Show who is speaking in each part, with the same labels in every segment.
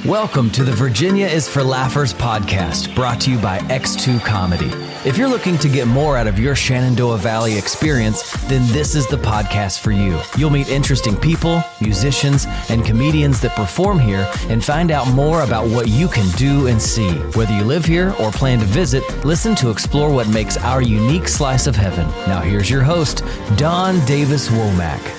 Speaker 1: Welcome to the Virginia is for Laughers podcast, brought to you by X2 Comedy. If you're looking to get more out of your Shenandoah Valley experience, then this is the podcast for you. You'll meet interesting people, musicians, and comedians that perform here and find out more about what you can do and see. Whether you live here or plan to visit, listen to explore what makes our unique slice of heaven. Now here's your host, Don Davis Womack.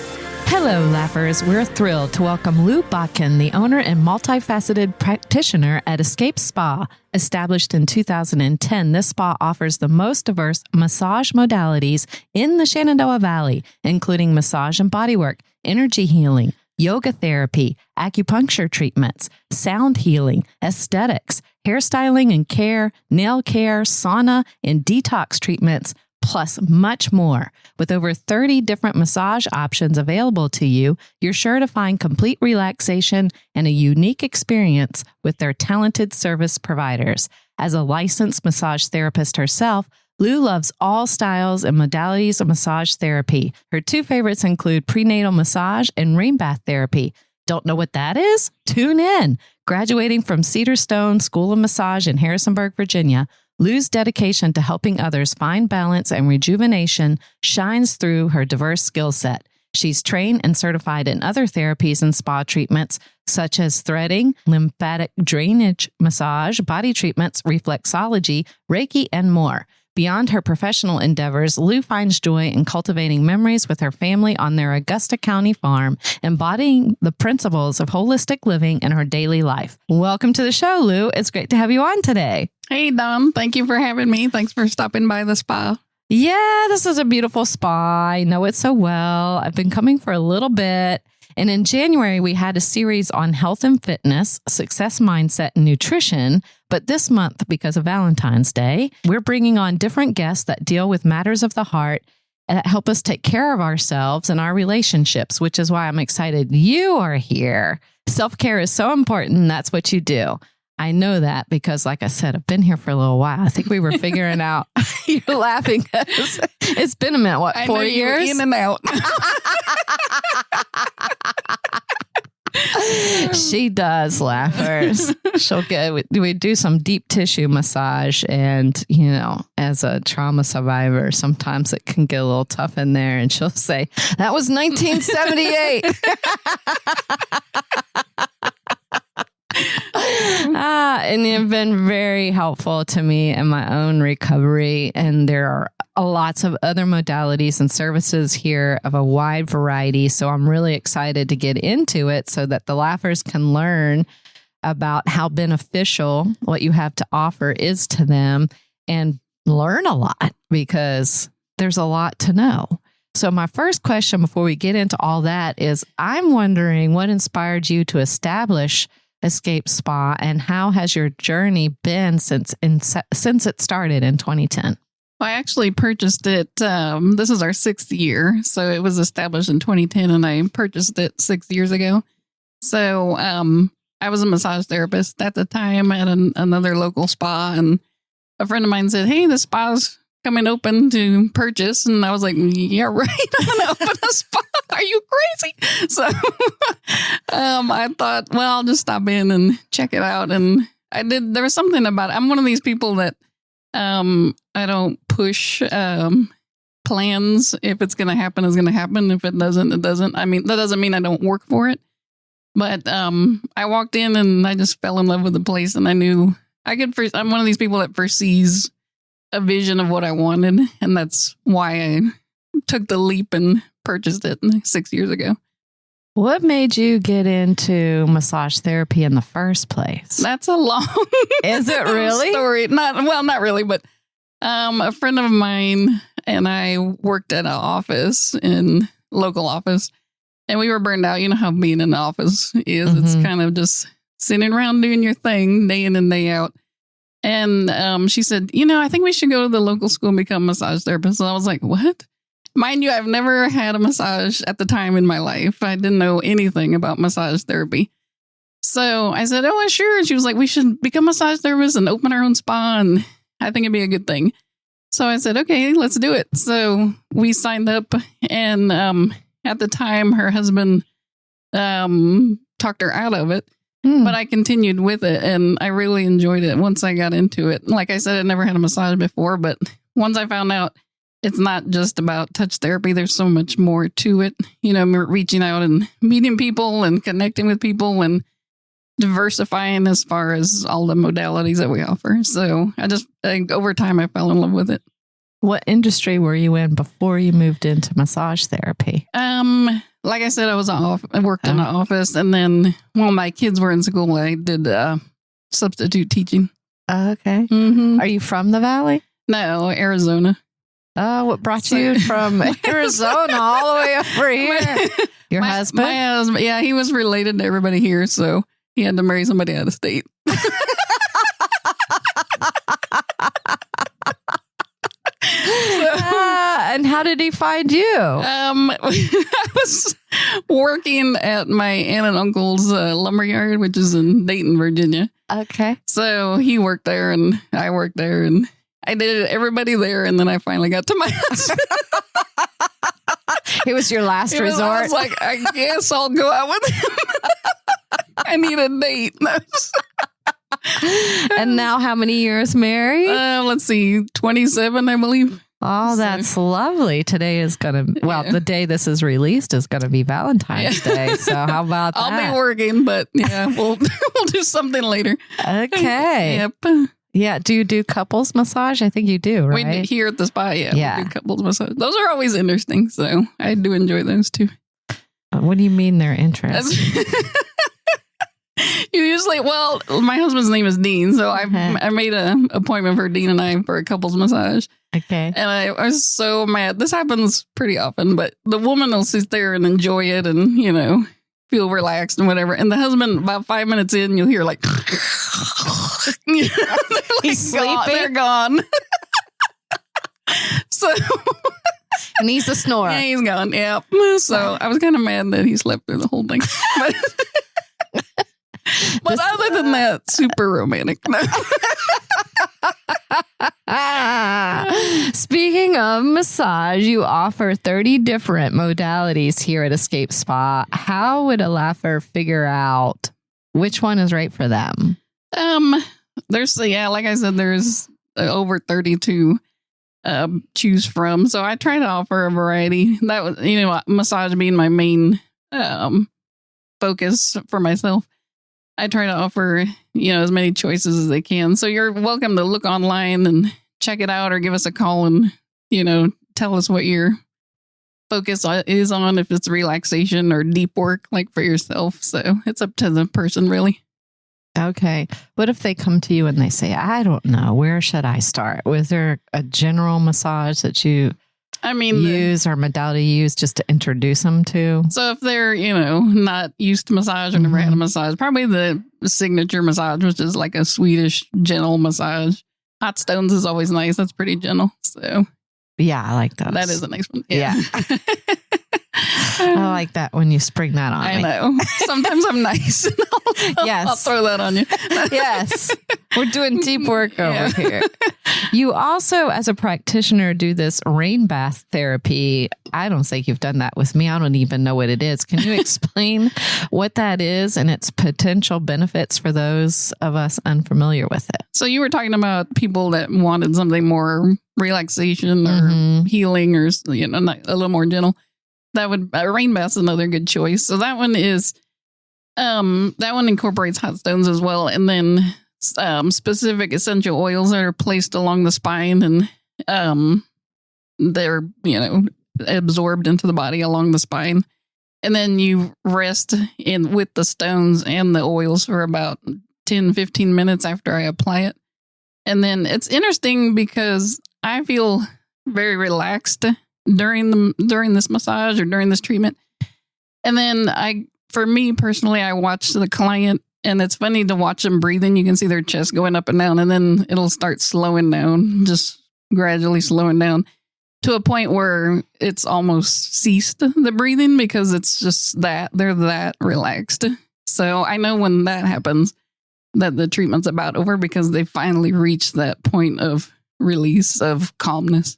Speaker 2: Hello, Laughers. We're thrilled to welcome Lou Botkin, the owner and multifaceted practitioner at Escape Spa. Established in 2010, this spa offers the most diverse massage modalities in the Shenandoah Valley, including massage and bodywork, energy healing, yoga therapy, acupuncture treatments, sound healing, aesthetics, hairstyling and care, nail care, sauna, and detox treatments, plus much more. With over 30 different massage options available to you, you're sure to find complete relaxation and a unique experience with their talented service providers. As a licensed massage therapist herself, Lou loves all styles and modalities of massage therapy. Her two favorites include prenatal massage and rain bath therapy. Don't know what that is? Tune in. Graduating from Cedar Stone School of Massage in Harrisonburg, Virginia, Lou's dedication to helping others find balance and rejuvenation shines through her diverse skill set. She's trained and certified in other therapies and spa treatments, such as threading, lymphatic drainage massage, body treatments, reflexology, Reiki, and more. Beyond her professional endeavors, Lou finds joy in cultivating memories with her family on their Augusta County farm, embodying the principles of holistic living in her daily life. Welcome to the show, Lou. It's great to have you on today.
Speaker 3: Hey, Don. Thank you for having me. Thanks for stopping by the spa.
Speaker 2: Yeah, this is a beautiful spa. I know it so well. I've been coming for a little bit. And in January, we had a series on health and fitness, success mindset, and nutrition. But this month, because of Valentine's Day, we're bringing on different guests that deal with matters of the heart that help us take care of ourselves and our relationships, which is why I'm excited you are here. Self-care is so important. That's what you do. I know that because, like I said, I've been here for a little while. I think we were figuring out. You're laughing. It's been a minute. What, 4 years?
Speaker 3: In and out.
Speaker 2: She does, Laughers. She'll we do some deep tissue massage, and as a trauma survivor, sometimes it can get a little tough in there. And she'll say, "That was 1978." And you've been very helpful to me in my own recovery. And there are lots of other modalities and services here of a wide variety. So I'm really excited to get into it so that the Laughers can learn about how beneficial what you have to offer is to them and learn a lot, because there's a lot to know. So my first question before we get into all that is, I'm wondering what inspired you to establish Escape Spa, and how has your journey been since it started in 2010?
Speaker 3: I actually purchased it. This is our 6th year. So it was established in 2010 and I purchased it 6 years ago. So I was a massage therapist at the time at another local spa, and a friend of mine said, "Hey, the spa's coming open to purchase." And I was like, "Yeah, right. I'm going to open a spa. Are you crazy?" So I thought, well, I'll just stop in and check it out. And I did. There was something about it. I'm one of these people that I don't push plans. If it's going to happen, it's going to happen. If it doesn't, it doesn't. I mean, that doesn't mean I don't work for it. But I walked in and I just fell in love with the place. And I knew I'm one of these people that foresees a vision of what I wanted. And that's why I took the leap and purchased it 6 years ago.
Speaker 2: What made you get into massage therapy in the first place?
Speaker 3: That's a long
Speaker 2: Is it really?
Speaker 3: Story. Not really, but a friend of mine and I worked at an local office, and we were burned out. You know how being in the office is. Mm-hmm. It's kind of just sitting around doing your thing day in and day out. And she said, I think we should go to the local school and become massage therapists. And I was like, what? Mind you, I've never had a massage at the time in my life. I didn't know anything about massage therapy. So I said, "Oh, sure." And she was like, "We should become massage therapists and open our own spa. And I think it'd be a good thing." So I said, "Okay, let's do it." So we signed up. And at the time, her husband talked her out of it. But I continued with it and I really enjoyed it once I got into it. Like I said, I never had a massage before, but once I found out it's not just about touch therapy, there's so much more to it. You know, reaching out and meeting people and connecting with people and diversifying as far as all the modalities that we offer. So over time, I fell in love with it.
Speaker 2: What industry were you in before you moved into massage therapy?
Speaker 3: Like I said, I worked in an office, and then while my kids were in school, I did substitute teaching.
Speaker 2: Okay.
Speaker 3: Mm-hmm.
Speaker 2: Are you from the Valley?
Speaker 3: No, Arizona.
Speaker 2: Oh, what brought you from Arizona all the way over here? Your husband?
Speaker 3: My husband, yeah, he was related to everybody here, so he had to marry somebody out of state.
Speaker 2: And how did he find you?
Speaker 3: I was working at my aunt and uncle's lumberyard, which is in Dayton, Virginia.
Speaker 2: Okay.
Speaker 3: So he worked there and I worked there and I did everybody there. And then I finally got to my husband.
Speaker 2: It was your last resort.
Speaker 3: I was like, I guess I'll go out with him. I need a date.
Speaker 2: And now how many years married?
Speaker 3: Let's see, 27, I believe.
Speaker 2: Oh, that's lovely. Today is going to, the day this is released is going to be Valentine's Day. So how about that?
Speaker 3: I'll be working, but yeah, we'll do something later.
Speaker 2: Okay.
Speaker 3: Yep.
Speaker 2: Yeah. Do you do couples massage? I think you do, right?
Speaker 3: We do here at the spa, yeah. We do couples massage. Those are always interesting. So I do enjoy those too.
Speaker 2: What do you mean they're interesting?
Speaker 3: Usually, my husband's name is Dean, so I made an appointment for Dean and I for a couples massage.
Speaker 2: Okay.
Speaker 3: And I was so mad. This happens pretty often, but the woman will sit there and enjoy it and, you know, feel relaxed and whatever. And the husband, about 5 minutes in, you'll hear like,
Speaker 2: he's sleeping.
Speaker 3: They're gone. So,
Speaker 2: and he's a snorer.
Speaker 3: Yeah, he's gone. Yeah. So I was kind of mad that he slept through the whole thing. But other than that, super romantic.
Speaker 2: Speaking of massage, you offer 30 different modalities here at Escape Spa. How would a laugher figure out which one is right for them?
Speaker 3: There's like I said, there's over 30 to choose from. So I try to offer a variety. That was, massage being my main focus for myself. I try to offer, as many choices as they can. So you're welcome to look online and check it out or give us a call and, tell us what your focus is on, if it's relaxation or deep work, like for yourself. So it's up to the person, really.
Speaker 2: Okay. What if they come to you and they say, I don't know, where should I start? Was there a general massage that you use or modality you use just to introduce them to?
Speaker 3: So if they're, not used to massage or never had a massage, probably the signature massage, which is like a Swedish gentle massage. Hot stones is always nice. That's pretty gentle. So
Speaker 2: yeah, I like those.
Speaker 3: That is a nice one.
Speaker 2: Yeah. I like that when you spring that on
Speaker 3: I know. Sometimes I'm nice.
Speaker 2: Yes.
Speaker 3: I'll throw that on you.
Speaker 2: Yes. We're doing deep work over here. You also, as a practitioner, do this rain bath therapy. I don't think you've done that with me. I don't even know what it is. Can you explain what that is and its potential benefits for those of us unfamiliar with it?
Speaker 3: So you were talking about people that wanted something more relaxation or healing or, a little more gentle. Rain bath is another good choice. So that one is, that one incorporates hot stones as well. And then specific essential oils that are placed along the spine and they're, absorbed into the body along the spine. And then you rest with the stones and the oils for about 10, 15 minutes after I apply it. And then it's interesting because I feel very relaxed during this massage or during this treatment. And then for me personally, I watch the client and it's funny to watch them breathing. You can see their chest going up and down and then it'll start slowing down, just gradually slowing down to a point where it's almost ceased the breathing because it's just that they're that relaxed. So I know when that happens that the treatment's about over because they finally reached that point of release of calmness.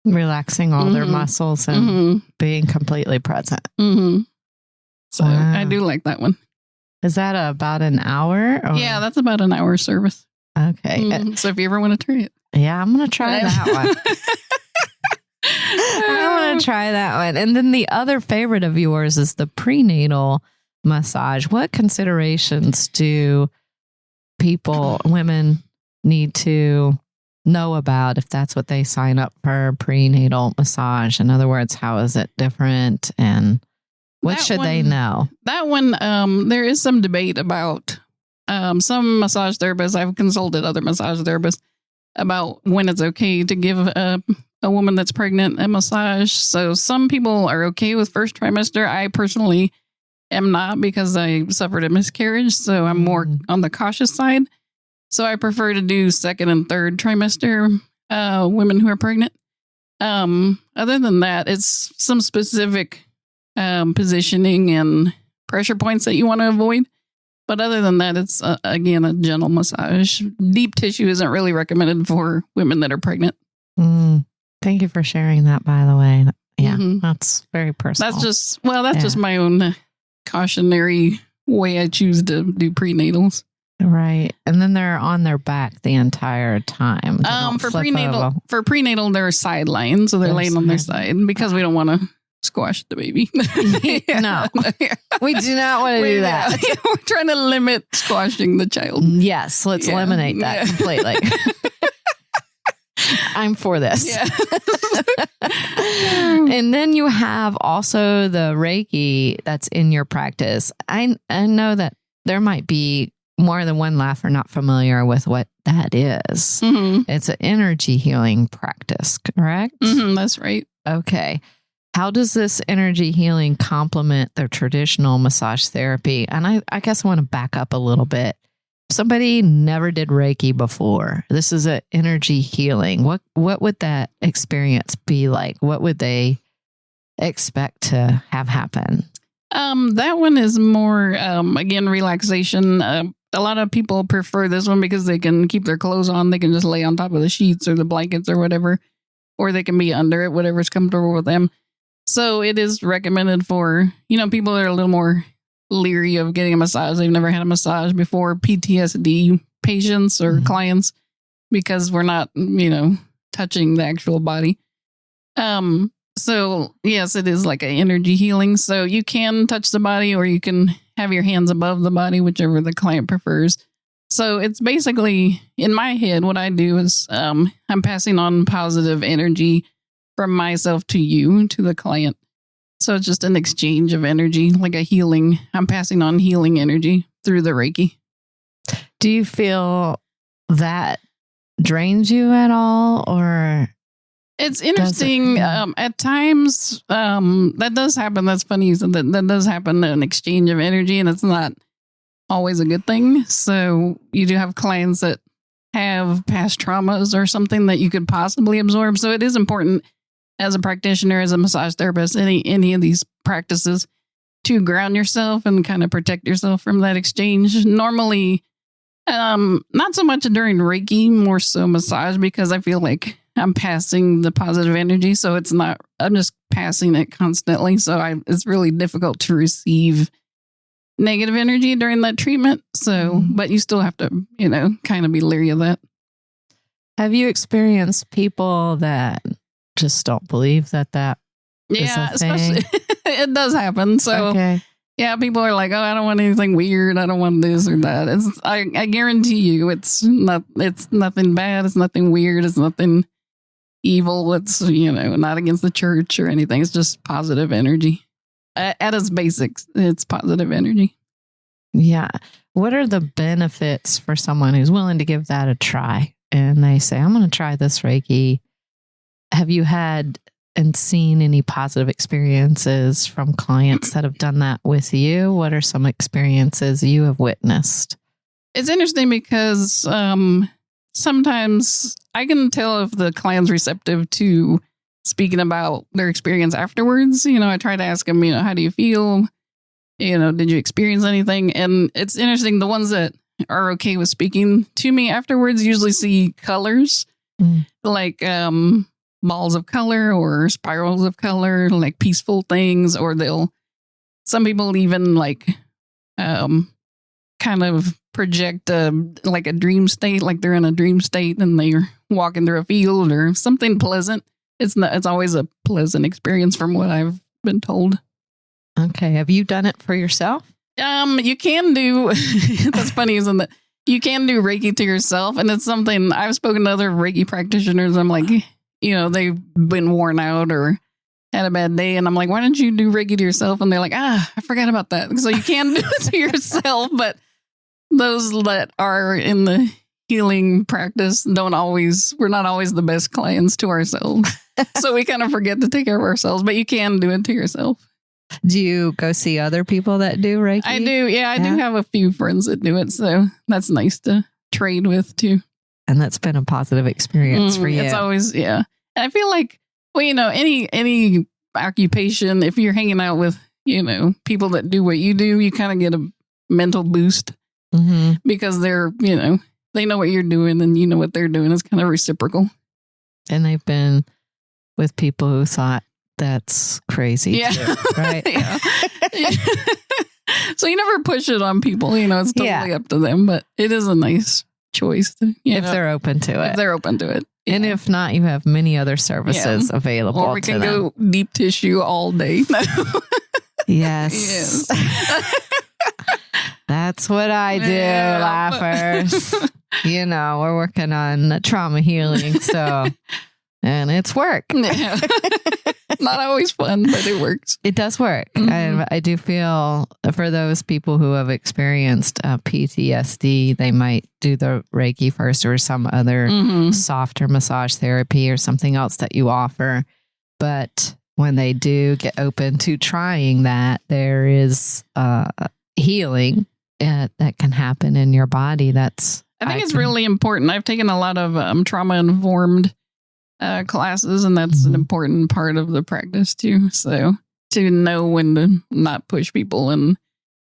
Speaker 2: Relaxing all their muscles and being completely present.
Speaker 3: So I do like that one.
Speaker 2: Is that about an hour? Or?
Speaker 3: Yeah, that's about an hour service.
Speaker 2: Okay.
Speaker 3: So if you ever want to try it.
Speaker 2: Yeah, I'm going to try that one. I want to try that one. And then the other favorite of yours is the prenatal massage. What considerations do women need to know about if that's what they sign up for, prenatal massage? In other words, how is it different and what should they know?
Speaker 3: That one, there is some debate about some massage therapists. I've consulted other massage therapists about when it's okay to give a woman that's pregnant a massage. So some people are okay with first trimester. I personally am not because I suffered a miscarriage. So I'm more on the cautious side. So I prefer to do second and third trimester women who are pregnant. Other than that, it's some specific positioning and pressure points that you want to avoid. But other than that, it's, again, a gentle massage. Deep tissue isn't really recommended for women that are pregnant.
Speaker 2: Thank you for sharing that, by the way. Yeah, that's very personal.
Speaker 3: That's just my own cautionary way I choose to do prenatals.
Speaker 2: Right. And then they're on their back the entire time.
Speaker 3: For prenatal, they're sidelined. So they're laying on their side because we don't want to squash the baby.
Speaker 2: No, we do not want to do that.
Speaker 3: We're trying to limit squashing the child.
Speaker 2: Yes, let's eliminate that completely. I'm for this. Yeah. And then you have also the Reiki that's in your practice. I know that there might be more than one laugher not familiar with what that is. It's an energy healing practice, correct?
Speaker 3: That's right.
Speaker 2: Okay. How does this energy healing complement the traditional massage therapy? And I guess I want to back up a little bit. Somebody never did Reiki before. This is an energy healing. What would that experience be like? What would they expect to have happen?
Speaker 3: That one is more, again, relaxation. A lot of people prefer this one because they can keep their clothes on. They can just lay on top of the sheets or the blankets or whatever, or they can be under it, whatever's comfortable with them. So it is recommended for, people that are a little more leery of getting a massage. They've never had a massage before, PTSD patients or clients, because we're not, touching the actual body. So yes, it is like an energy healing. So you can touch the body or you can have your hands above the body, whichever the client prefers. So it's basically, in my head, what I do is I'm passing on positive energy from myself to you, to the client. So it's just an exchange of energy, like a healing. I'm passing on healing energy through the Reiki.
Speaker 2: Do you feel that drains you at all, or?
Speaker 3: It's interesting. At times, that does happen. That's funny. So that does happen, an exchange of energy, and it's not always a good thing. So you do have clients that have past traumas or something that you could possibly absorb. So it is important as a practitioner, as a massage therapist, any of these practices, to ground yourself and kind of protect yourself from that exchange. Normally, not so much during Reiki, more so massage, because I feel like I'm passing the positive energy. So I'm just passing it constantly. So it's really difficult to receive negative energy during that treatment. So, but you still have to, kind of be leery of that.
Speaker 2: Have you experienced people that just don't believe that is a thing?
Speaker 3: Especially it does happen. So yeah, people are like, oh, I don't want anything weird. I don't want this or that. I guarantee you it's nothing bad. It's nothing weird. It's nothing evil. It's, not against the church or anything. It's just positive energy. At its basics, it's positive energy.
Speaker 2: Yeah. What are the benefits for someone who's willing to give that a try? And they say, I'm going to try this Reiki. Have you had and seen any positive experiences from clients that have done that with you? What are some experiences you have witnessed?
Speaker 3: It's interesting because sometimes I can tell if the client's receptive to speaking about their experience afterwards. I try to ask them, how do you feel? Did you experience anything? And it's interesting. The ones that are okay with speaking to me afterwards usually see colors, like balls of color or spirals of color, like peaceful things, or some people even like kind of project like a dream state, like they're in a dream state and they're walking through a field or something pleasant. It's always a pleasant experience from what I've been told.
Speaker 2: Okay. Have you done it for yourself?
Speaker 3: You can do, that's funny, isn't that? You can do Reiki to yourself. And it's something I've spoken to other Reiki practitioners. I'm like, they've been worn out or had a bad day. And I'm like, why don't you do Reiki to yourself? And they're like, I forgot about that. So you can do it to yourself. But those that are in the healing practice we're not always the best clients to ourselves. So we kind of forget to take care of ourselves, but you can do it to yourself.
Speaker 2: Do you go see other people that do Reiki?
Speaker 3: I do. Yeah, I do have a few friends that do it. So that's nice to trade with too.
Speaker 2: And that's been a positive experience for you.
Speaker 3: It's always, yeah. And I feel like, any occupation, if you're hanging out with, people that do what you do, you kind of get a mental boost because they're, they know what you're doing and you know what they're doing. It's kind of reciprocal.
Speaker 2: And they've been with people who thought that's crazy too, right?
Speaker 3: So you never push it on people, it's totally up to them, but it is a nice choice
Speaker 2: if they're open to it.
Speaker 3: If they're open to it. Yeah.
Speaker 2: And if not, you have many other services available.
Speaker 3: Or we can go deep tissue all day.
Speaker 2: Yes. That's what I do, laughers. We're working on trauma healing, and it's work.
Speaker 3: Not always fun, but it works.
Speaker 2: It does work. And I do feel for those people who have experienced PTSD, they might do the Reiki first or some other softer massage therapy or something else that you offer. But when they do get open to trying that, there is healing that can happen in your body. I think it's really important. I've taken a lot of trauma-informed classes, and that's an important part of the practice too. So to know when to not push people and,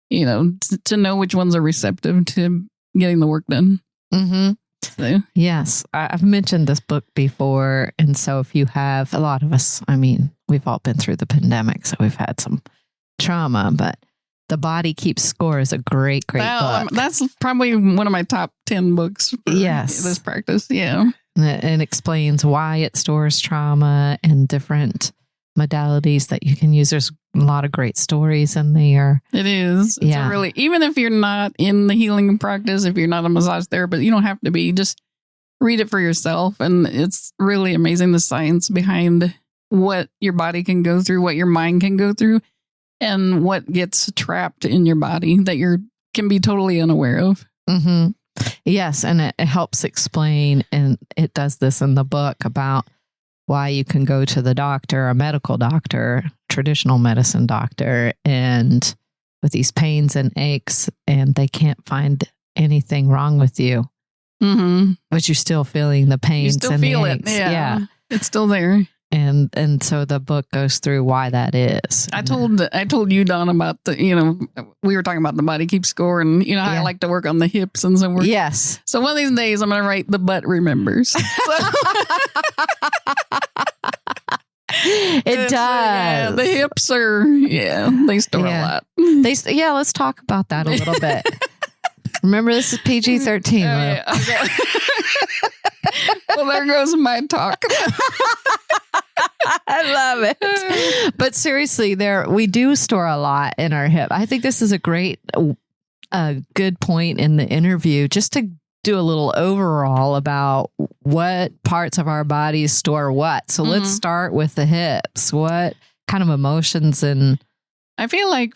Speaker 2: to know which ones are receptive to getting the work done. So. Yes, I've mentioned this book before. And so if you have, a lot of us, we've all been through the pandemic, so we've had some trauma, but The Body Keeps Score is a great book. That's probably one of my top 10 books for this practice. Yeah. And it explains why it stores trauma and different modalities that you can use. There's a lot of great stories in there. It is. It's really, even if you're not in the healing practice, if you're not a massage therapist, you don't have to be. Just read it for yourself. And it's really amazing, the science behind what your body can go through, what your mind can go through, and what gets trapped in your body that can be totally unaware of. Mm-hmm. Yes, and it helps explain, and it does this in the book, about why you can go to the doctor, a medical doctor, traditional medicine doctor, and with these pains and aches, and they can't find anything wrong with you. Mm-hmm. But you're still feeling the pains and the aches. Yeah. It's still there. And so the book goes through why that is. I told you, Dawn, about we were talking about The Body Keeps Score, and how I like to work on the hips and so forth. Yes. So one of these days I'm going to write The Butt Remembers. It does. Yeah, the hips are, they store a lot. Let's talk about that a little bit. Remember, this is PG-13. Okay. Well, there goes my talk. I love it. But seriously, we do store a lot in our hip. I think this is a good point in the interview, just to do a little overall about what parts of our bodies store what. So let's start with the hips. What kind of emotions? And I feel like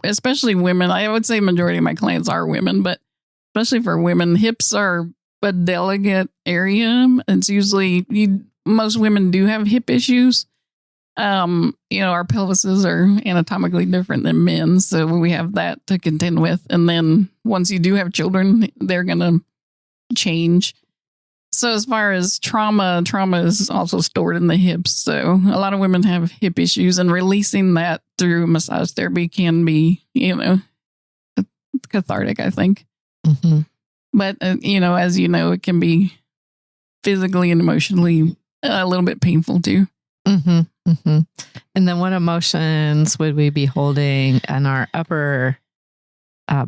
Speaker 2: especially women, I would say majority of my clients are women, but especially for women, hips are a delicate area. It's usually, most women do have hip issues. Our pelvises are anatomically different than men, so we have that to contend with. And then once you do have children, they're going to change. So as far as trauma is also stored in the hips. So a lot of women have hip issues, and releasing that through massage therapy can be, cathartic, I think. Mm-hmm. But, as you know, it can be physically and emotionally a little bit painful too. Mm-hmm. Mm-hmm. And then what emotions would we be holding in our upper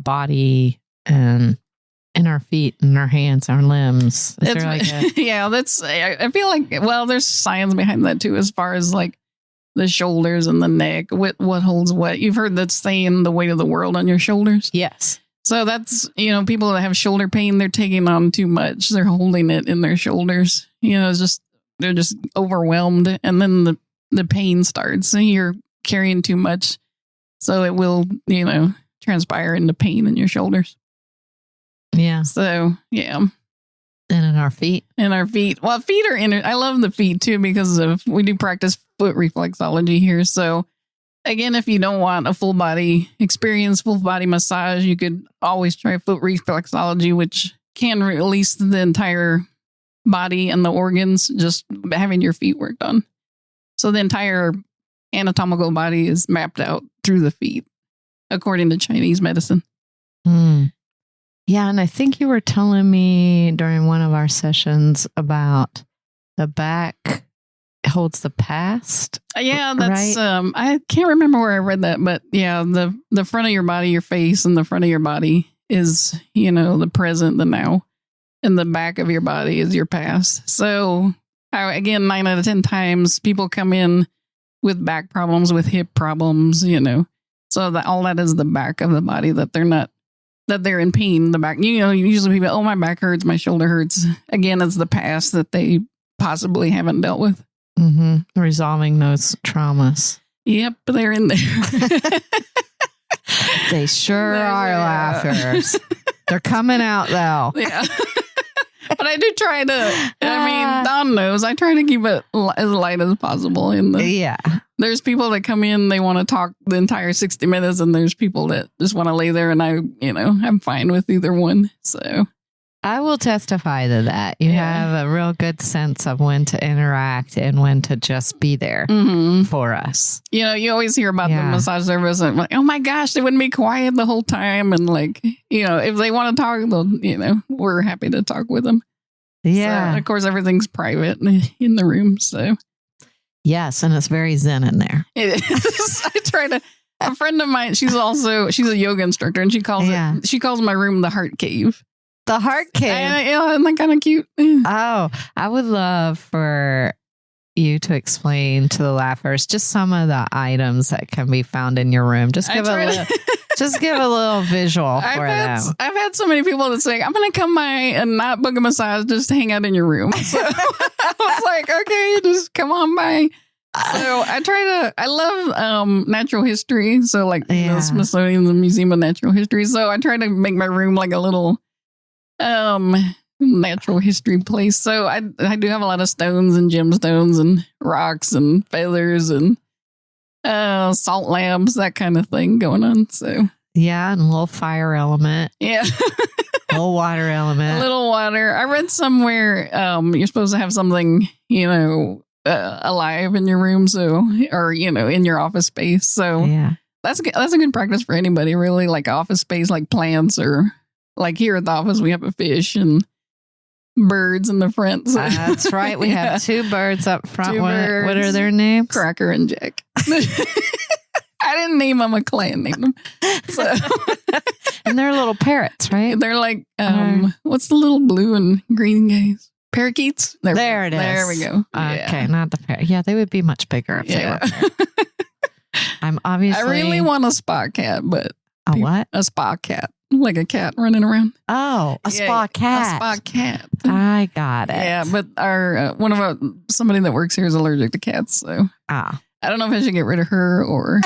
Speaker 2: body and in our feet and our hands, our limbs. Is there like
Speaker 3: yeah, that's, I feel like, well, there's science behind that too, as far as like the shoulders and the neck, what holds what. You've heard that saying, the weight of the world on your shoulders.
Speaker 2: Yes.
Speaker 3: So that's, people that have shoulder pain, they're taking on too much. They're holding it in their shoulders. It's just, they're just overwhelmed. And then the pain starts and you're carrying too much. So it will, transpire into pain in your shoulders.
Speaker 2: Yeah.
Speaker 3: So, yeah.
Speaker 2: And in our feet.
Speaker 3: Well, feet are I love the feet too, because we do practice foot reflexology here. So again, if you don't want a full body experience, full body massage, you could always try foot reflexology, which can release the entire body and the organs, just having your feet worked on. So the entire anatomical body is mapped out through the feet, according to Chinese medicine.
Speaker 2: Yeah, and I think you were telling me during one of our sessions about the back holds the past.
Speaker 3: Yeah, that's
Speaker 2: right?
Speaker 3: I can't remember where I read that, but yeah, the front of your body, your face, and the front of your body is, the present, the now, and the back of your body is your past. So again, 9 out of 10 times people come in with back problems, with hip problems, so that all that is the back of the body, that they're in pain. The back, usually people, oh, my back hurts, my shoulder hurts. Again, it's the past that they possibly haven't dealt with.
Speaker 2: Mm-hmm. Resolving those traumas.
Speaker 3: Yep, they're in there.
Speaker 2: They sure are, laughers. They're coming out though.
Speaker 3: Yeah. But I do try to, Don knows, I try to keep it as light as possible.
Speaker 2: Yeah.
Speaker 3: There's people that come in, they want to talk the entire 60 minutes, and there's people that just want to lay there, and I'm fine with either one. So
Speaker 2: I will testify to that. You have a real good sense of when to interact and when to just be there for us.
Speaker 3: You always hear about the massage service and like, oh my gosh, they wouldn't be quiet the whole time. And like, if they want to talk, they'll, we're happy to talk with them.
Speaker 2: Yeah.
Speaker 3: So, of course, everything's private in the room. So
Speaker 2: yes. And it's very zen in there.
Speaker 3: It is. I try to, a friend of mine, she's a yoga instructor, and she calls my room the heart cave.
Speaker 2: The heart cave.
Speaker 3: Isn't that kind of cute?
Speaker 2: Oh, I would love for you to explain to the laughers just some of the items that can be found in your room. Just give a little visual for them.
Speaker 3: I've had so many people that say, I'm going to come by and not book a massage, just hang out in your room. So I was like, okay, just come on by. So I love natural history. So like the Smithsonian, the Museum of Natural History. So I try to make my room like a little natural history place. So I do have a lot of stones and gemstones and rocks and feathers and salt lamps, that kind of thing going on. So
Speaker 2: yeah, and a little fire element.
Speaker 3: Yeah.
Speaker 2: A little water element.
Speaker 3: A little water. I read somewhere you're supposed to have something, alive in your room, or in your office space. So
Speaker 2: yeah,
Speaker 3: that's a good practice for anybody, really, like office space, like plants, or like here at the office we have a fish and birds in the front. So.
Speaker 2: That's right. We have 2 birds up front. What are their names?
Speaker 3: Cracker and Jack. I didn't name them. A client named them. So.
Speaker 2: And they're little parrots, right?
Speaker 3: They're like, what's the little blue and green guys? Parakeets?
Speaker 2: There it is.
Speaker 3: There we go.
Speaker 2: Okay, not the parrot. Yeah, they would be much bigger if they were parrots. I
Speaker 3: really want a spa cat, but...
Speaker 2: A what?
Speaker 3: A spa cat. Like a cat running around.
Speaker 2: Oh, a spa cat.
Speaker 3: A spa cat.
Speaker 2: I got it.
Speaker 3: Yeah, but somebody that works here is allergic to cats, so I don't know if I should get rid of her or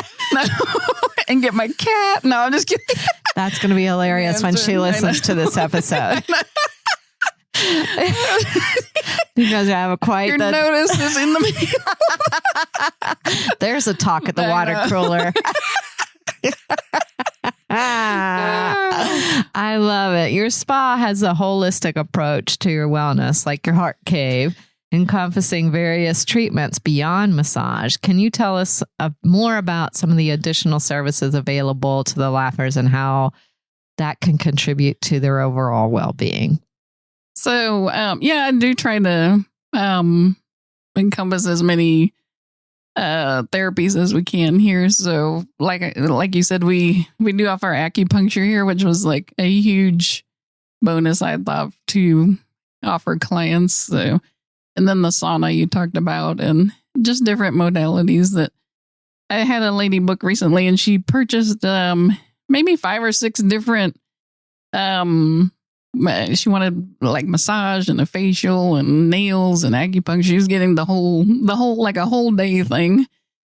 Speaker 3: and get my cat. No, I'm just kidding. That's
Speaker 2: going to be hilarious when she listens to this episode. Because I have
Speaker 3: Your notice is in the mail.
Speaker 2: There's a talk at the water cooler. I love it. Your spa has a holistic approach to your wellness, like your heart cave, encompassing various treatments beyond massage. Can you tell us more about some of the additional services available to the laughers and how that can contribute to their overall well-being?
Speaker 3: So, I do try to encompass as many therapies as we can here. So like you said, we do offer acupuncture here, which was like a huge bonus I thought to offer clients. So, and then the sauna you talked about, and just different modalities that I had a lady book recently, and she purchased maybe 5 or 6 different. She wanted like massage and a facial and nails and acupuncture. She was getting the whole like a whole day thing.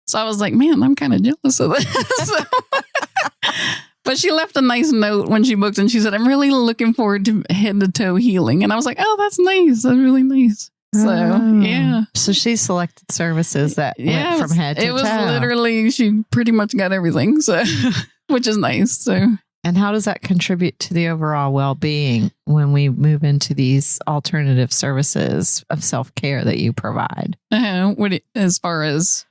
Speaker 3: So I was like, man, I'm kind of jealous of this. But she left a nice note when she booked, and she said, I'm really looking forward to head to toe healing. And I was like, oh, that's nice. That's really nice. So, yeah.
Speaker 2: So she selected services that went from head to toe.
Speaker 3: It was literally, she pretty much got everything. So, which is nice. So,
Speaker 2: and how does that contribute to the overall well-being when we move into these alternative services of self-care that you provide?
Speaker 3: As far as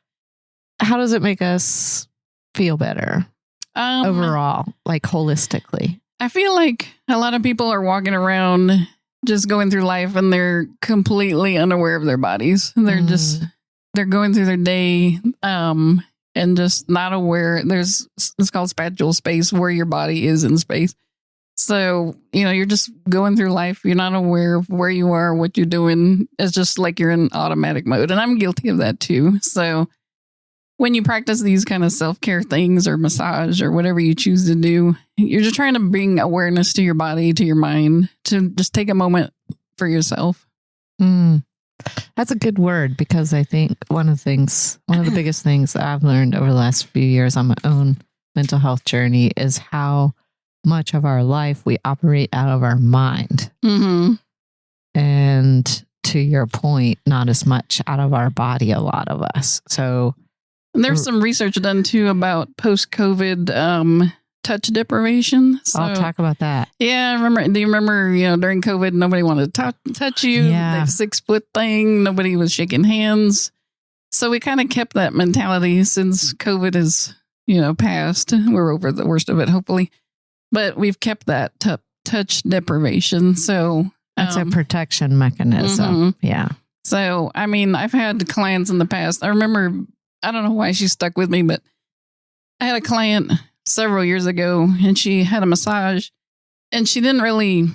Speaker 2: how does it make us feel better overall, like holistically? I
Speaker 3: feel like a lot of people are walking around just going through life and they're completely unaware of their bodies. They're going through their day and just not aware. It's called spatial space, where your body is in space. So, you're just going through life. You're not aware of where you are, what you're doing. It's just like you're in automatic mode. And I'm guilty of that too. So when you practice these kind of self-care things or massage or whatever you choose to do, you're just trying to bring awareness to your body, to your mind, to just take a moment for yourself.
Speaker 2: That's a good word, because I think one of the biggest things that I've learned over the last few years on my own mental health journey is how much of our life we operate out of our mind. Mm-hmm. And to your point, not as much out of our body, a lot of us. So
Speaker 3: and there's some research done too about post-COVID touch deprivation. So,
Speaker 2: I'll talk about that.
Speaker 3: Yeah, do you remember, during COVID, nobody wanted to touch you.
Speaker 2: Yeah.
Speaker 3: The 6-foot thing, nobody was shaking hands. So we kind of kept that mentality since COVID is, passed. We're over the worst of it, hopefully. But we've kept that touch deprivation. So
Speaker 2: that's a protection mechanism. Mm-hmm. Yeah.
Speaker 3: So, I've had clients in the past. I remember, I don't know why she stuck with me, but I had a client several years ago, and she had a massage, and she didn't really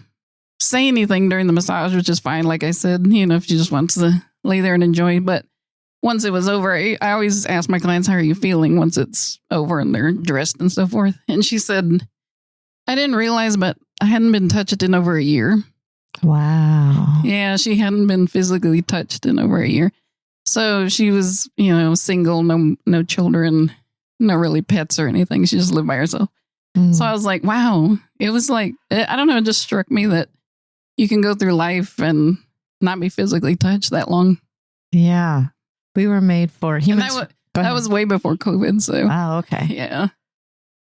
Speaker 3: say anything during the massage, which is fine. Like I said, if she just wants to lay there and enjoy. But once it was over, I always ask my clients, how are you feeling once it's over and they're dressed and so forth? And she said, I didn't realize, but I hadn't been touched in over a year.
Speaker 2: Wow.
Speaker 3: Yeah, she hadn't been physically touched in over a year. So she was, single, no children, no really pets or anything. She just lived by herself. So I was like, wow. It was like, I don't know, it just struck me that you can go through life and not be physically touched that long.
Speaker 2: Yeah. We were made for humans.
Speaker 3: That was way before COVID. So.
Speaker 2: Oh, okay.
Speaker 3: Yeah.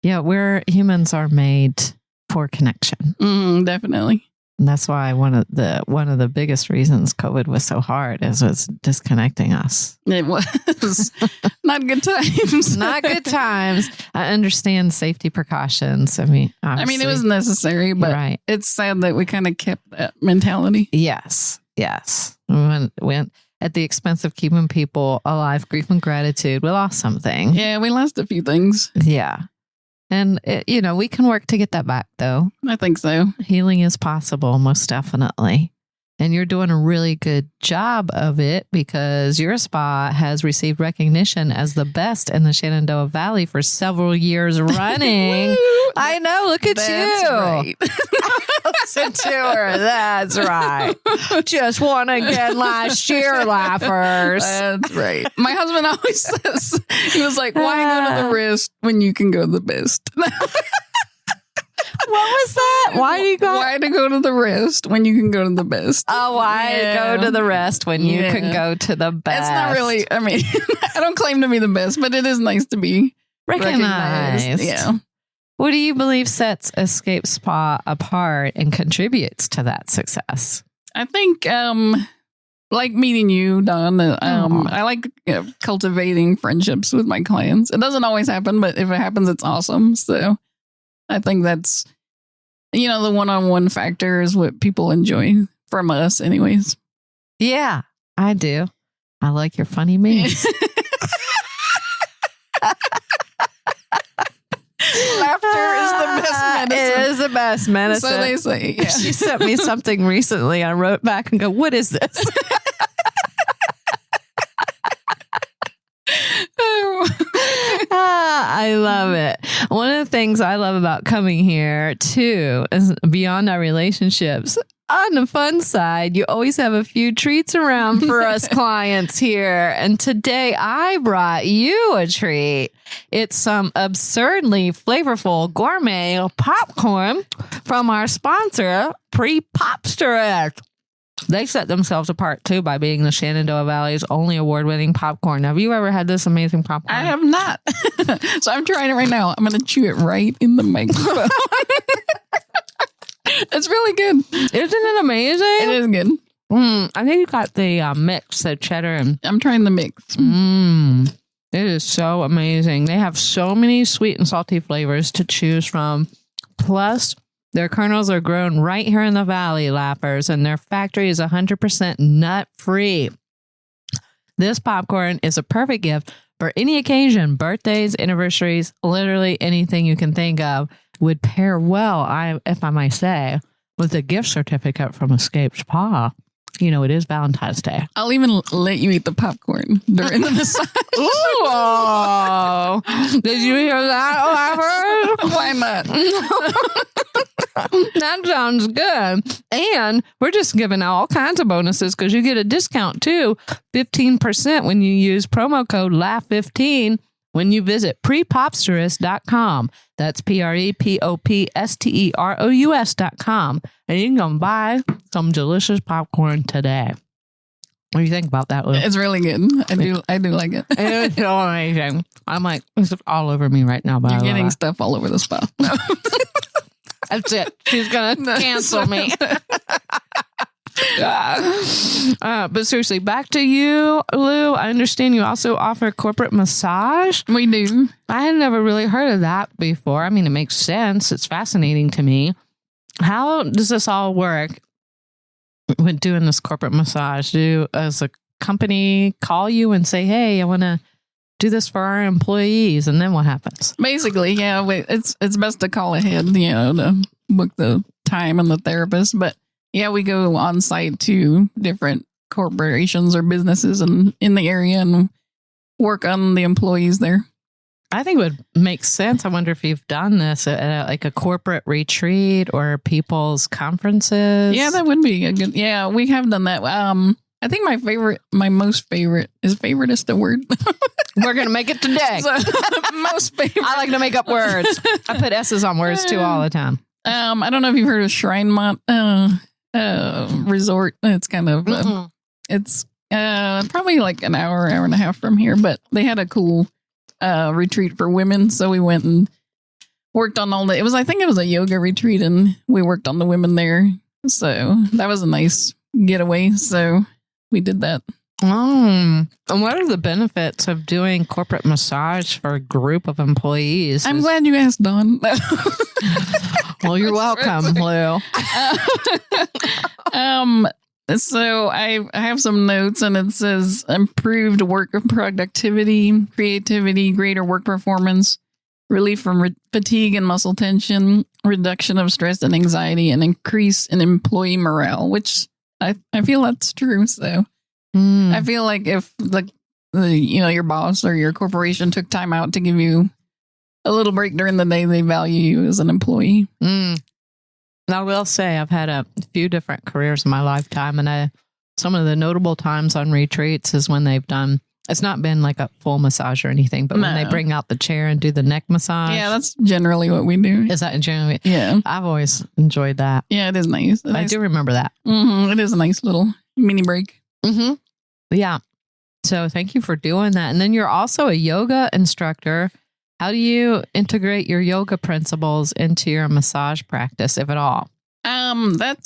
Speaker 2: Yeah. Humans are made for connection.
Speaker 3: Definitely.
Speaker 2: And that's why one of the biggest reasons COVID was so hard is it's disconnecting us.
Speaker 3: It was not good times.
Speaker 2: Not good times. I understand safety precautions. It
Speaker 3: was necessary, but It's sad that we kind of kept that mentality.
Speaker 2: Yes. We went at the expense of keeping people alive. Grief and gratitude. We lost something.
Speaker 3: Yeah, we lost a few things.
Speaker 2: Yeah. And, we can work to get that back, though.
Speaker 3: I think so.
Speaker 2: Healing is possible, most definitely. And you're doing a really good job of it, because your spa has received recognition as the best in the Shenandoah Valley for several years running. I know. Look at you.
Speaker 3: Right.
Speaker 2: Listen to her. That's right. Just won again last year, Laughers.
Speaker 3: That's right. My husband always says, he was like, why go to the wrist when you can go to the best?
Speaker 2: What was that? Why
Speaker 3: to go to the rest when you can go to the best?
Speaker 2: Oh, why go to the rest when you can go to the best?
Speaker 3: It's not really, I don't claim to be the best, but it is nice to be recognized. Yeah.
Speaker 2: What do you believe sets Escape Spa apart and contributes to that success?
Speaker 3: I think, like meeting you, Dawn, I like cultivating friendships with my clients. It doesn't always happen, but if it happens, it's awesome. So I think that's, the one-on-one factor is what people enjoy from us anyways.
Speaker 2: Yeah, I do. I like your funny memes.
Speaker 3: is the best medicine.
Speaker 2: It is the best medicine.
Speaker 3: So they say. Yeah.
Speaker 2: She sent me something recently. I wrote back and go, what is this? I love it. One of the things I love about coming here too is beyond our relationships. On the fun side, you always have a few treats around for us clients here. And today I brought you a treat. It's some absurdly flavorful gourmet popcorn from our sponsor, Pre-Popsterous. They set themselves apart, too, by being the Shenandoah Valley's only award-winning popcorn. Have you ever had this amazing popcorn?
Speaker 3: I have not. So I'm trying it right now. I'm going to chew it right in the microphone. It's really good.
Speaker 2: Isn't it amazing?
Speaker 3: It is good.
Speaker 2: I think you got the mix, the cheddar. And
Speaker 3: I'm trying the mix.
Speaker 2: It is so amazing. They have so many sweet and salty flavors to choose from. Plus, their kernels are grown right here in the Valley, Lappers, and their factory is 100% nut-free. This popcorn is a perfect gift for any occasion, birthdays, anniversaries, literally anything you can think of would pair well, if I might say, with a gift certificate from Escape Spa. You know, it is Valentine's Day.
Speaker 3: I'll even let you eat the popcorn during the massage.
Speaker 2: Ooh! Did you hear that, Lapper?
Speaker 3: Why not?
Speaker 2: That sounds good. And we're just giving out all kinds of bonuses because you get a discount too. 15% when you use promo code LAUGH15 when you visit prepopsterous.com. That's prepopsterous.com. And you can go buy some delicious popcorn today. What do you think about that, Lou?
Speaker 3: It's really good. I do like it.
Speaker 2: It's so amazing. I'm like, it's all over me right now.
Speaker 3: You're getting stuff all over the spa. No.
Speaker 2: That's it. She's going to cancel me. But seriously, back to you, Lou. I understand you also offer corporate massage.
Speaker 3: We do.
Speaker 2: I had never really heard of that before. I mean, it makes sense. It's fascinating to me. How does this all work when doing this corporate massage? Does a company call you and say, hey, I want to do this for our employees? And then what happens?
Speaker 3: Basically, yeah, it's best to call ahead, to book the time and the therapist. But yeah, we go on site to different corporations or businesses in the area and work on the employees there.
Speaker 2: I think it would make sense. I wonder if you've done this at like a corporate retreat or people's conferences.
Speaker 3: Yeah, that would be a good. Yeah, we have done that. I think my most favorite is the word.
Speaker 2: We're going to make it today.
Speaker 3: So, most favorite.
Speaker 2: I like to make up words. I put S's on words too all the time.
Speaker 3: I don't know if you've heard of Shrinemont Resort. It's kind of, it's probably like an hour and a half from here, but they had a cool retreat for women. So we went and worked on I think it was a yoga retreat, and we worked on the women there. So that was a nice getaway. So we did that.
Speaker 2: And what are the benefits of doing corporate massage for a group of employees?
Speaker 3: I'm glad you asked, Dawn.
Speaker 2: Well, you're welcome, Lou.
Speaker 3: So I have some notes, and it says improved work productivity, creativity, greater work performance, relief from fatigue and muscle tension, reduction of stress and anxiety, and increase in employee morale, which I feel that's true. So I feel like if your boss or your corporation took time out to give you a little break during the day, they value you as an employee.
Speaker 2: I will say I've had a few different careers in my lifetime, and some of the notable times on retreats is when they've done, it's not been like a full massage or anything, but when they bring out the chair and do the neck massage.
Speaker 3: Yeah, that's generally what we do.
Speaker 2: Is that generally?
Speaker 3: Yeah.
Speaker 2: I've always enjoyed that.
Speaker 3: Yeah, it is nice.
Speaker 2: I do remember that.
Speaker 3: It is a nice little mini break.
Speaker 2: Yeah. So thank you for doing that. And then you're also a yoga instructor. How do you integrate your yoga principles into your massage practice, if at all?
Speaker 3: That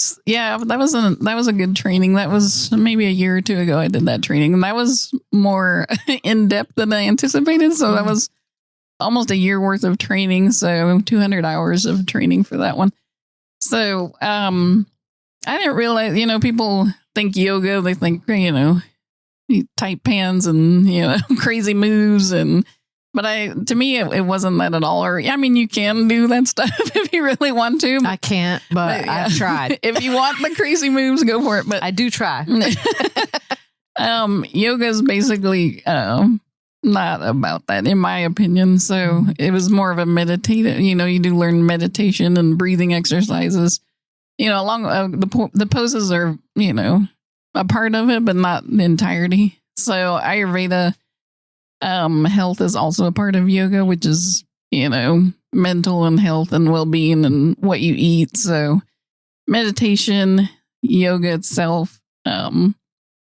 Speaker 3: was a good training. That was maybe a year or two ago I did that training, and that was more in depth than I anticipated. So that was almost a year worth of training. So 200 hours of training for that one. So, I didn't realize, people think yoga, they think, tight pants and, crazy moves and But to me, it wasn't that at all. Or, I mean, you can do that stuff if you really want to.
Speaker 2: I can't, but
Speaker 3: yeah.
Speaker 2: I've tried.
Speaker 3: If you want the crazy moves, go for it. But
Speaker 2: I do try.
Speaker 3: Yoga is basically not about that, in my opinion. So it was more of a meditative, you do learn meditation and breathing exercises, along the poses are, a part of it, but not the entirety. So Ayurveda health is also a part of yoga, which is, mental and health and well-being and what you eat. So meditation, yoga itself, and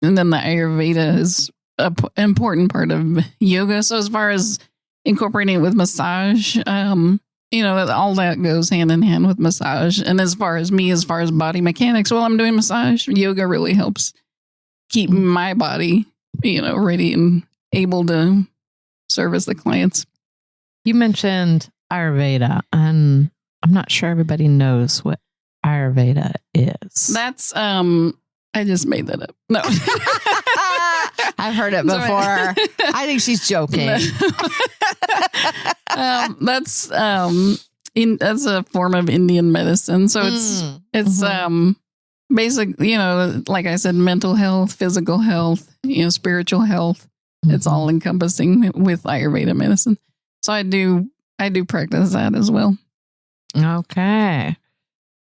Speaker 3: then the Ayurveda is an important part of yoga. So as far as incorporating it with massage, all that goes hand in hand with massage. And as far as body mechanics, while I'm doing massage, yoga really helps keep my body, ready and able to service the clients.
Speaker 2: You mentioned Ayurveda, and I'm not sure everybody knows what Ayurveda is.
Speaker 3: That's, I just made that up. No.
Speaker 2: I've heard it before. I think she's joking.
Speaker 3: That's a form of Indian medicine. So it's basically, like I said, mental health, physical health, spiritual health. It's all encompassing with Ayurveda medicine. So I do practice that as well.
Speaker 2: Okay.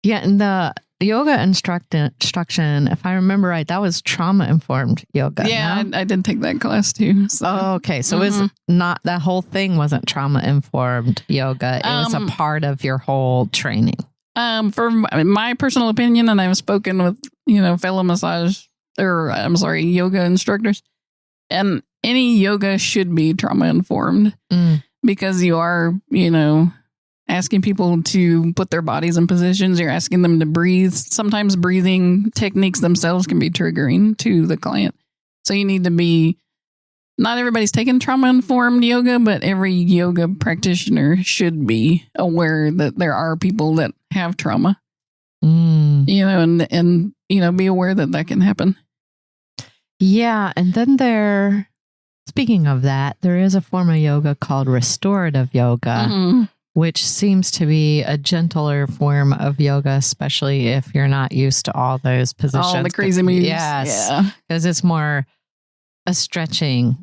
Speaker 2: Yeah, and the yoga instruction, if I remember right, that was trauma-informed yoga.
Speaker 3: Yeah, no? I did take that class too. So.
Speaker 2: Oh, okay. So it's not, that whole thing wasn't trauma-informed yoga. It was a part of your whole training.
Speaker 3: For my personal opinion, and I've spoken with, fellow yoga instructors, and any yoga should be trauma-informed because you are, asking people to put their bodies in positions. You're asking them to breathe. Sometimes breathing techniques themselves can be triggering to the client. So you need to be, not everybody's taking trauma-informed yoga, but every yoga practitioner should be aware that there are people that have trauma, and be aware that can happen.
Speaker 2: Yeah. And then speaking of that, there is a form of yoga called restorative yoga, which seems to be a gentler form of yoga, especially if you're not used to all those positions.
Speaker 3: All the crazy moves.
Speaker 2: Yes. Because it's more a stretching.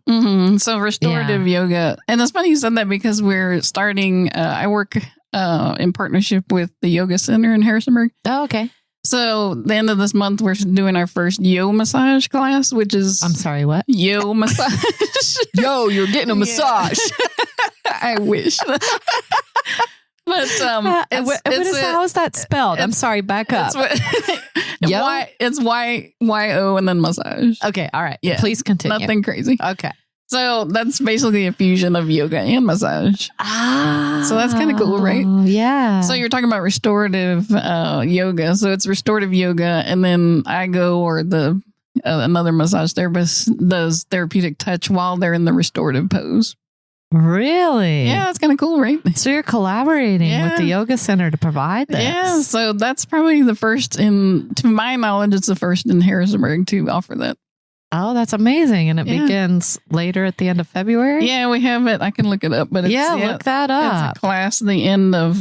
Speaker 3: So restorative yoga. And it's funny you said that because we're starting, I work in partnership with the Yoga Center in Harrisonburg.
Speaker 2: Oh, okay.
Speaker 3: So the end of this month, we're doing our first yo massage class, which is...
Speaker 2: I'm sorry, what?
Speaker 3: Yo massage.
Speaker 2: Yo, you're getting a massage.
Speaker 3: I wish. But
Speaker 2: how is that spelled? I'm sorry, back up.
Speaker 3: It's Y-O and then massage.
Speaker 2: Okay, all right. Yeah. Please continue.
Speaker 3: Nothing crazy.
Speaker 2: Okay.
Speaker 3: So that's basically a fusion of yoga and massage. So that's kind of cool, right?
Speaker 2: Yeah.
Speaker 3: So you're talking about restorative yoga. So it's restorative yoga, and then I go, or another massage therapist does therapeutic touch while they're in the restorative pose.
Speaker 2: Really?
Speaker 3: Yeah, that's kind of cool, right?
Speaker 2: So you're collaborating with the Yoga Center to provide this.
Speaker 3: Yeah, so that's probably the first to my knowledge, it's the first in Harrisonburg to offer that.
Speaker 2: Oh, that's amazing. And it begins later at the end of February?
Speaker 3: Yeah, we have it. I can look it up, but
Speaker 2: look that up.
Speaker 3: It's a class the end of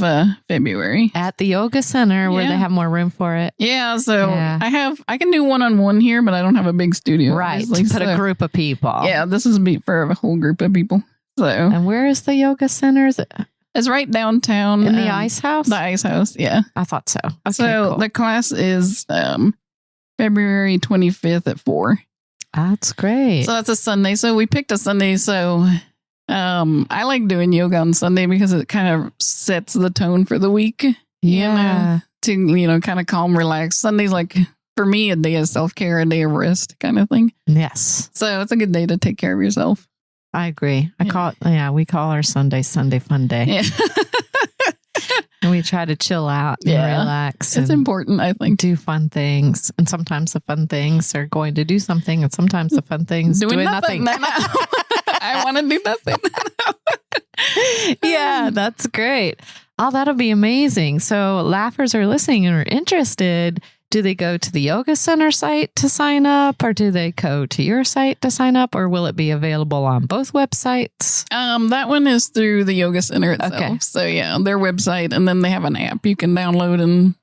Speaker 3: February.
Speaker 2: At the Yoga Center where they have more room for it.
Speaker 3: Yeah, so I can do one-on-one here, but I don't have a big studio.
Speaker 2: Right, to put a group of people.
Speaker 3: Yeah, this is for a whole group of people. So,
Speaker 2: and where is the Yoga Center? Is it?
Speaker 3: It's right downtown.
Speaker 2: In the Ice House?
Speaker 3: The Ice House, yeah.
Speaker 2: I thought so. Okay,
Speaker 3: so the class is February 25th at 4.
Speaker 2: That's great.
Speaker 3: So that's a Sunday. So we picked a Sunday. So I like doing yoga on Sunday because it kind of sets the tone for the week.
Speaker 2: Yeah.
Speaker 3: To, kind of calm, relax. Sunday's like, for me, a day of self-care, a day of rest kind of thing.
Speaker 2: Yes.
Speaker 3: So it's a good day to take care of yourself.
Speaker 2: I agree. We call our Sunday Fun Day.
Speaker 3: Yeah.
Speaker 2: And we try to chill out and relax.
Speaker 3: It's important, I think.
Speaker 2: Do fun things. And sometimes the fun things are going to do something. And sometimes the fun things doing nothing.
Speaker 3: I want to do nothing.
Speaker 2: Yeah, that's great. Oh, that'll be amazing. So laughers are listening and are interested. do they go to the Yoga Center site to sign up, or do they go to your site to sign up, or will it be available on both websites?
Speaker 3: That one is through the Yoga Center itself.
Speaker 2: Okay.
Speaker 3: So yeah, their website, and then they have an app you can download and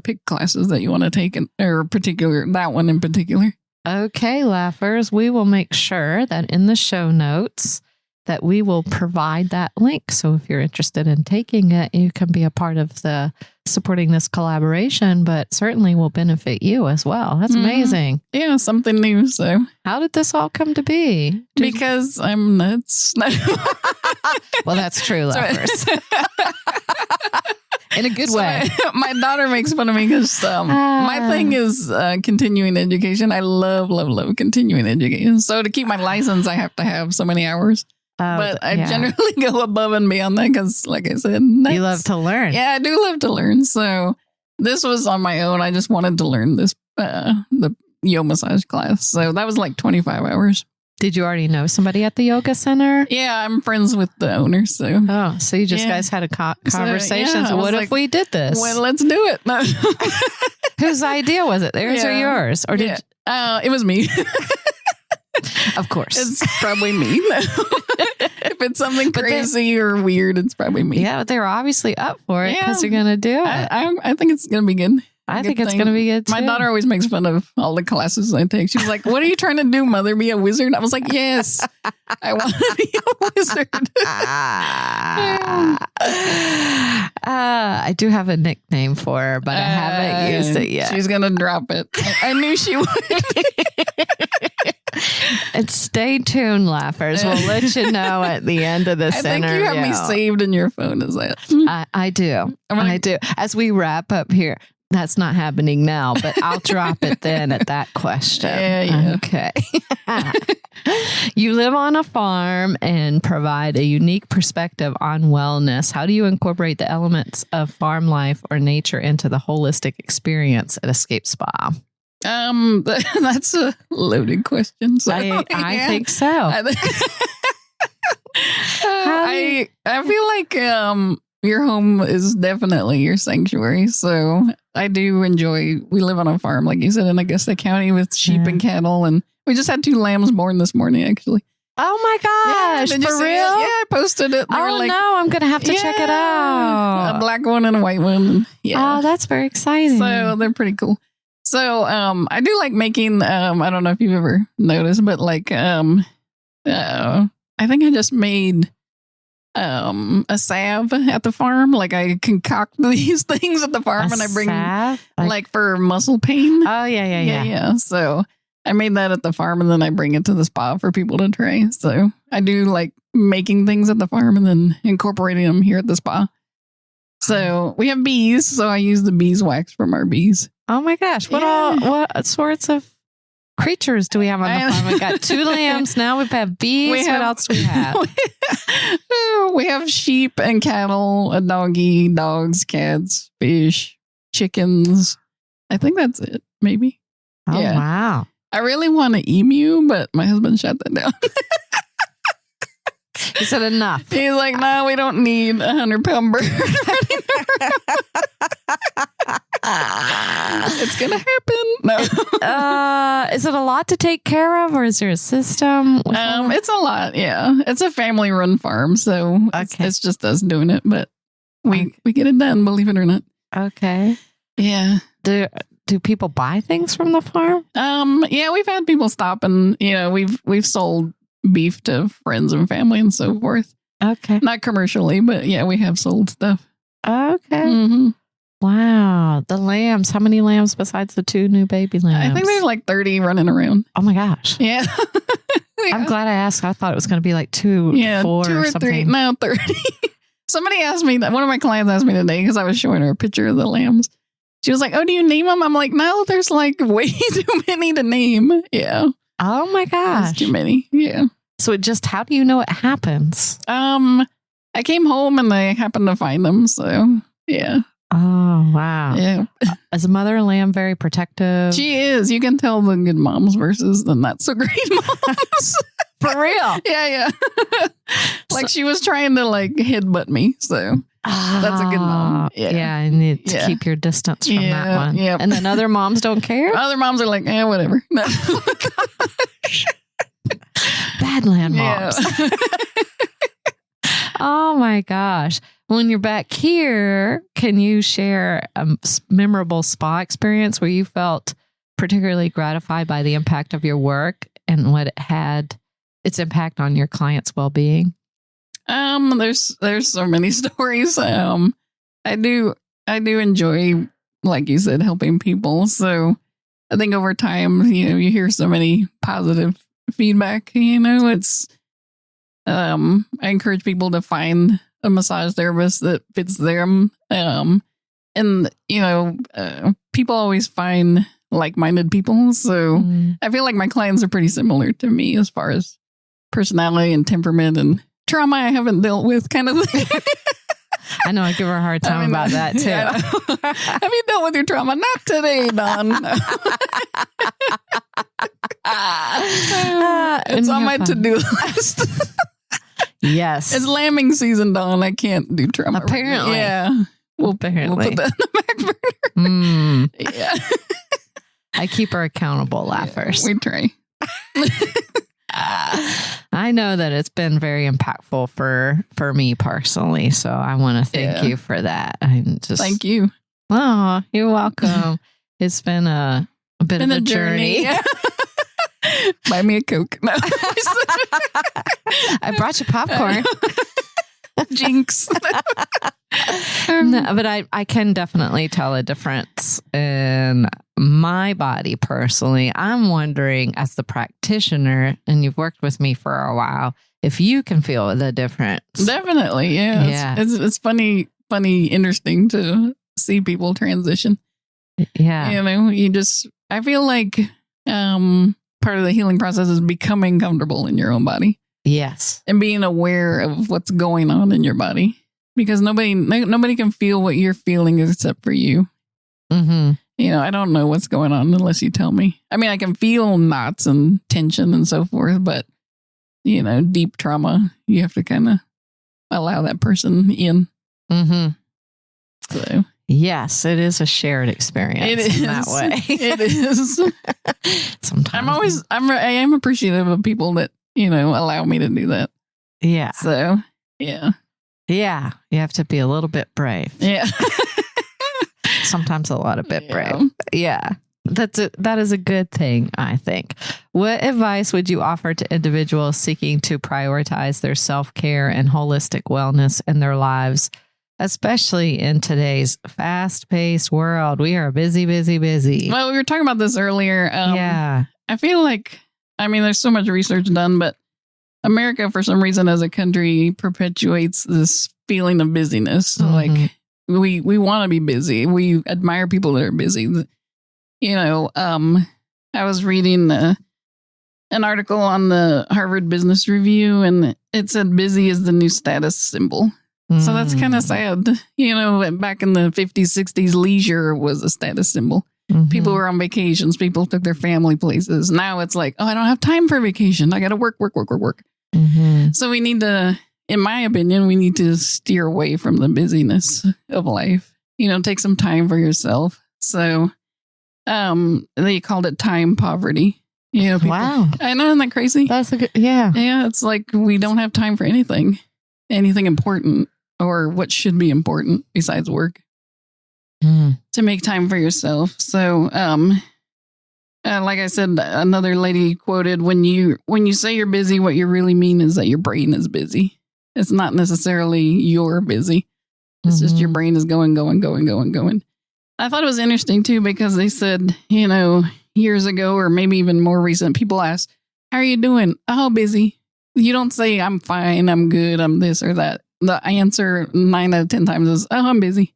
Speaker 3: pick classes that you want to take, or that one in particular.
Speaker 2: Okay, laughers, we will make sure that in the show notes that we will provide that link. So if you're interested in taking it, you can be a part of the supporting this collaboration, but certainly will benefit you as well. That's amazing.
Speaker 3: Yeah, something new. So
Speaker 2: how did this all come to be?
Speaker 3: Because I'm nuts.
Speaker 2: Well, that's true, laughers. In a good way.
Speaker 3: My daughter makes fun of me because my thing is continuing education. I love continuing education. So to keep my license, I have to have so many hours. But I generally go above and beyond that because, like I said,
Speaker 2: you love to learn.
Speaker 3: Yeah, I do love to learn. So this was on my own. I just wanted to learn this, the yoga massage class. So that was like 25 hours.
Speaker 2: Did you already know somebody at the Yoga Center?
Speaker 3: Yeah, I'm friends with the owner. So
Speaker 2: so you just guys had a conversation. So what if we did this?
Speaker 3: Well, let's do it. No.
Speaker 2: Whose idea was it? Theirs or yours? Or did
Speaker 3: it was me.
Speaker 2: Of course.
Speaker 3: It's probably me. If it's something crazy or weird, it's probably me.
Speaker 2: Yeah, but they were obviously up for it because you're going to do it.
Speaker 3: I think it's going to be good.
Speaker 2: I think it's going to be good too.
Speaker 3: My daughter always makes fun of all the classes I take. She's like, "What are you trying to do, mother? Be a wizard?" I was like, "Yes, I want to be a wizard."
Speaker 2: I do have a nickname for her, but I haven't used it yet.
Speaker 3: She's going to drop it. I knew she would.
Speaker 2: And stay tuned, laughers. We'll let you know at the end of this interview.
Speaker 3: I think you have me saved in your phone, is that?
Speaker 2: I do. I do. As we wrap up here, that's not happening now, but I'll drop it then at that question.
Speaker 3: Yeah.
Speaker 2: Okay. You live on a farm and provide a unique perspective on wellness. How do you incorporate the elements of farm life or nature into the holistic experience at Escape Spa?
Speaker 3: That's a loaded question. So,
Speaker 2: I think so.
Speaker 3: I feel like your home is definitely your sanctuary. So I do enjoy. We live on a farm, like you said, in Augusta County with sheep and cattle, and we just had 2 lambs born this morning, actually.
Speaker 2: Oh my gosh!
Speaker 3: For real? Yeah, I posted it.
Speaker 2: Oh no, I'm gonna have to check it out.
Speaker 3: A black one and a white one. Yeah.
Speaker 2: Oh, that's very exciting.
Speaker 3: So they're pretty cool. So, I do like making, I don't know if you've ever noticed, but like, I think I just made, a salve at the farm. Like I concoct these things at the farm and I bring like for muscle pain.
Speaker 2: Oh yeah.
Speaker 3: So I made that at the farm and then I bring it to the spa for people to try. So I do like making things at the farm and then incorporating them here at the spa. So we have bees. So I use the beeswax from our bees.
Speaker 2: Oh my gosh. What sorts of creatures do we have on the farm? We've got 2 lambs. Now we've had bees. What else do we have?
Speaker 3: We have sheep and cattle, a doggy, dogs, cats, fish, chickens. I think that's it. Maybe.
Speaker 2: Oh, yeah. Wow.
Speaker 3: I really want an emu, but my husband shut that down.
Speaker 2: He said enough.
Speaker 3: He's like, no, we don't need 100-pound bird. It's gonna happen. No.
Speaker 2: Is it a lot to take care of, or is there a system?
Speaker 3: It's a lot. Yeah, it's a family-run farm, so it's just us doing it. But we get it done, believe it or not.
Speaker 2: Okay.
Speaker 3: Yeah.
Speaker 2: Do people buy things from the farm?
Speaker 3: Yeah, we've had people stop, and we've sold beef to friends and family and so forth.
Speaker 2: Okay.
Speaker 3: Not commercially, but yeah, we have sold stuff.
Speaker 2: Okay.
Speaker 3: Mm-hmm.
Speaker 2: Wow. The lambs. How many lambs besides the 2 new baby lambs?
Speaker 3: I think there's like 30 running around.
Speaker 2: Oh my gosh.
Speaker 3: Yeah.
Speaker 2: I'm glad I asked. I thought it was going to be like 2, 4
Speaker 3: 2 or
Speaker 2: something.
Speaker 3: 3. No, 30. Somebody asked me that. One of my clients asked me today because I was showing her a picture of the lambs. She was like, "Oh, do you name them?" I'm like, "No, there's like way too many to name." Yeah.
Speaker 2: Oh my gosh.
Speaker 3: There's too many. Yeah.
Speaker 2: So how do you know it happens?
Speaker 3: I came home and I happened to find them. So yeah.
Speaker 2: Oh, wow.
Speaker 3: Yeah.
Speaker 2: Is a mother lamb very protective?
Speaker 3: She is. You can tell the good moms versus the not so great moms.
Speaker 2: For real?
Speaker 3: Yeah. Like she was trying to like headbutt me. So That's a good mom.
Speaker 2: Yeah, you need to keep your distance from that one.
Speaker 3: Yeah.
Speaker 2: And then other moms don't care?
Speaker 3: Other moms are like, whatever. No.
Speaker 2: Badland moms.
Speaker 3: Yeah.
Speaker 2: Oh my gosh. When you're back here, can you share a memorable spa experience where you felt particularly gratified by the impact of your work and what it had its impact on your clients' well-being?
Speaker 3: There's so many stories. I do enjoy, like you said, helping people. So I think over time, you hear so many positive feedback, it's, I encourage people to find a massage therapist that fits them. And people always find like-minded people. So I feel like my clients are pretty similar to me as far as personality and temperament and trauma I haven't dealt with kind of thing.
Speaker 2: I know I give her a hard time about that too.
Speaker 3: Have you dealt with your trauma? Not today, Dawn. It's on my to-do list.
Speaker 2: Yes.
Speaker 3: It's lambing season, Dawn. I can't do trauma.
Speaker 2: Apparently.
Speaker 3: Yeah. We'll put that in the back burner. Yeah.
Speaker 2: I keep her accountable, Laughers.
Speaker 3: We try.
Speaker 2: I know that it's been very impactful for me personally, so I want to thank you for that.
Speaker 3: Thank you.
Speaker 2: Oh, you're welcome. It's been a bit of a journey.
Speaker 3: Buy me a Coke. No.
Speaker 2: I brought you popcorn.
Speaker 3: Jinx.
Speaker 2: No, but I can definitely tell a difference in my body personally. I'm wondering, as the practitioner, and you've worked with me for a while, if you can feel the difference.
Speaker 3: Definitely, yeah. It's funny, interesting to see people transition.
Speaker 2: Yeah.
Speaker 3: I feel like part of the healing process is becoming comfortable in your own body.
Speaker 2: Yes.
Speaker 3: And being aware of what's going on in your body. Because nobody can feel what you're feeling except for you.
Speaker 2: Mm-hmm.
Speaker 3: I don't know what's going on unless you tell me. I mean, I can feel knots and tension and so forth, but, deep trauma, you have to kind of allow that person in.
Speaker 2: Mm-hmm.
Speaker 3: So.
Speaker 2: Yes, it is a shared experience.
Speaker 3: It is
Speaker 2: in that way.
Speaker 3: It is.
Speaker 2: Sometimes
Speaker 3: I am appreciative of people that, allow me to do that.
Speaker 2: Yeah.
Speaker 3: So, yeah.
Speaker 2: Yeah. You have to be a little bit brave.
Speaker 3: Yeah.
Speaker 2: Sometimes a lot of bit brave. Yeah. That is a good thing, I think. What advice would you offer to individuals seeking to prioritize their self-care and holistic wellness in their lives, especially in today's fast-paced world? We are busy.
Speaker 3: Well, we were talking about this earlier.
Speaker 2: Yeah.
Speaker 3: I feel like, there's so much research done, but America, for some reason, as a country, perpetuates this feeling of busyness.
Speaker 2: Mm-hmm.
Speaker 3: Like we want to be busy. We admire people that are busy. I was reading an article on the Harvard Business Review, and it said busy is the new status symbol. So that's kind of sad. Back in the 50s, 60s, leisure was a status symbol.
Speaker 2: Mm-hmm.
Speaker 3: People were on vacations. People took their family places. Now it's like, I don't have time for vacation. I got to work.
Speaker 2: Mm-hmm.
Speaker 3: So we need to, in my opinion, we need to steer away from the busyness of life. Take some time for yourself. So they called it time poverty. People,
Speaker 2: wow.
Speaker 3: I know, isn't that crazy?
Speaker 2: That's a good, yeah.
Speaker 3: Yeah, it's like we don't have time for anything important or what should be important besides work. To make time for yourself. So, like I said, another lady quoted, when you say you're busy, what you really mean is that your brain is busy. It's not necessarily you're busy. It's just your brain is going. I thought it was interesting too, because they said, years ago, or maybe even more recent, people ask, how are you doing? Oh, busy. You don't say I'm fine, I'm good, I'm this or that. The answer 9 out of 10 times is, oh, I'm busy.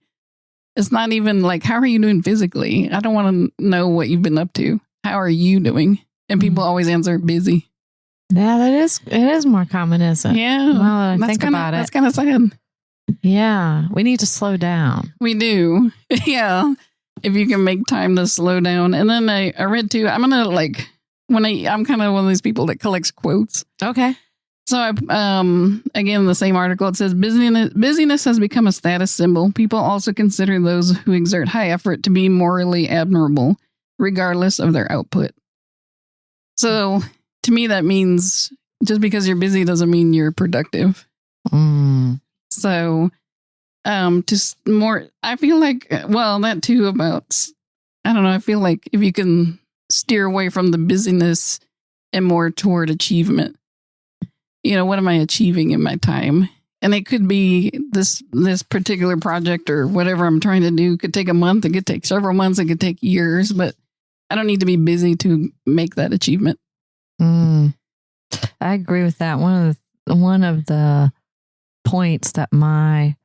Speaker 3: It's not even like, how are you doing physically? I don't want to know what you've been up to. How are you doing? And people always answer busy.
Speaker 2: Yeah, it is more common, isn't it?
Speaker 3: Yeah.
Speaker 2: Well, think about it.
Speaker 3: That's kind of sad.
Speaker 2: Yeah. We need to slow down.
Speaker 3: We do. Yeah. If you can make time to slow down. And then I read too, I'm kind of one of these people that collects quotes.
Speaker 2: Okay.
Speaker 3: So, again, in the same article, it says busyness has become a status symbol. People also consider those who exert high effort to be morally admirable, regardless of their output. So, to me, that means just because you're busy doesn't mean you're productive. So, just more, I feel like, well, that too about, I don't know, I feel like if you can steer away from the busyness and more toward achievement. What am I achieving in my time? And it could be this particular project or whatever I'm trying to do. It could take a month. It could take several months. It could take years. But I don't need to be busy to make that achievement.
Speaker 2: I agree with that. One of the points that my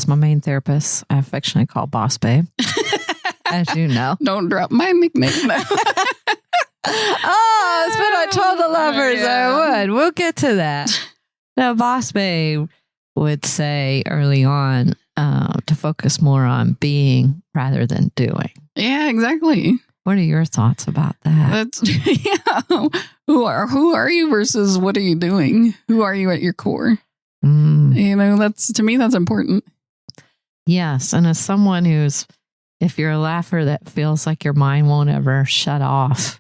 Speaker 2: main therapist, I affectionately call Boss Babe, as you know.
Speaker 3: Don't drop my nickname.
Speaker 2: It's been I told the lovers I would. We'll get to that. Now, Boss Babe would say early on to focus more on being rather than doing.
Speaker 3: Yeah, exactly.
Speaker 2: What are your thoughts about that?
Speaker 3: Who are you versus what are you doing? Who are you at your core? That's, to me, that's important.
Speaker 2: Yes. And as someone if you're a laugher that feels like your mind won't ever shut off,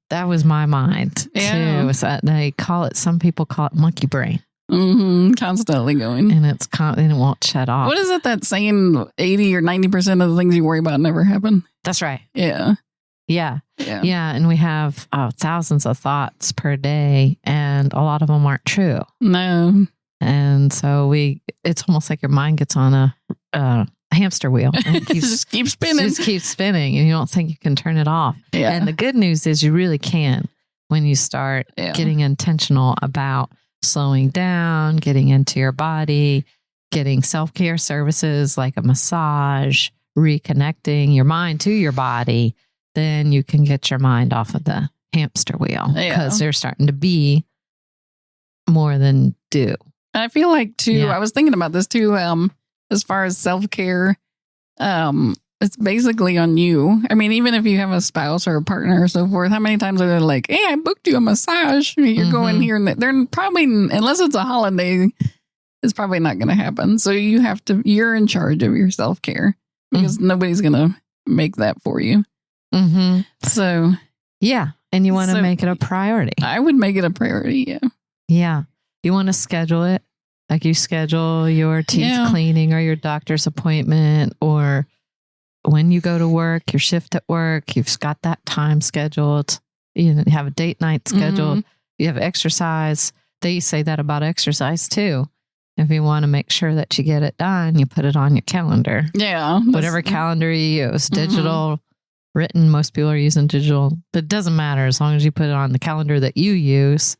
Speaker 2: that was my mind too. Some people call it monkey brain.
Speaker 3: Constantly going.
Speaker 2: And it won't shut off.
Speaker 3: What is it that saying 80 or 90% of the things you worry about never happen?
Speaker 2: That's right.
Speaker 3: Yeah.
Speaker 2: Yeah. And we have thousands of thoughts per day, and a lot of them aren't true.
Speaker 3: No.
Speaker 2: And so it's almost like your mind gets on a hamster wheel and it
Speaker 3: just keeps spinning.
Speaker 2: Just keeps spinning, and you don't think you can turn it off.
Speaker 3: Yeah.
Speaker 2: And the good news is you really can when you start getting intentional about slowing down, getting into your body, getting self-care services like a massage, reconnecting your mind to your body. Then you can get your mind off of the hamster wheel because they're starting to be more than do.
Speaker 3: I feel like too, I was thinking about this too, as far as self-care, it's basically on you. I mean, even if you have a spouse or a partner or so forth, how many times are they like, hey, I booked you a massage. You're going here and they're probably, unless it's a holiday, it's probably not going to happen. So you're in charge of your self-care because nobody's going to make that for you. So,
Speaker 2: yeah. And you want to make it a priority.
Speaker 3: I would make it a priority. Yeah.
Speaker 2: Yeah. You want to schedule it. Like you schedule your teeth cleaning or your doctor's appointment, or when you go to work, your shift at work, you've got that time scheduled. You have a date night scheduled. You have exercise. They say that about exercise too. If you want to make sure that you get it done, you put it on your calendar.
Speaker 3: Yeah.
Speaker 2: Whatever calendar you use, digital, written. Most people are using digital, but it doesn't matter as long as you put it on the calendar that you use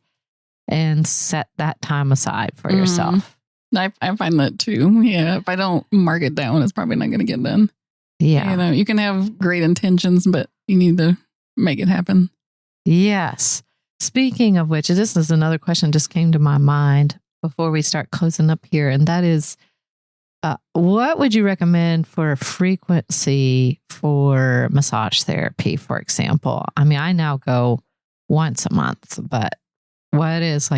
Speaker 2: and set that time aside for yourself.
Speaker 3: I find that too. Yeah. If I don't mark it down, it's probably not going to get done.
Speaker 2: Yeah.
Speaker 3: You can have great intentions, but you need to make it happen.
Speaker 2: Yes. Speaking of which, this is another question just came to my mind before we start closing up here. And that is, what would you recommend for a frequency for massage therapy, for example? I mean, I now go once a month, but what is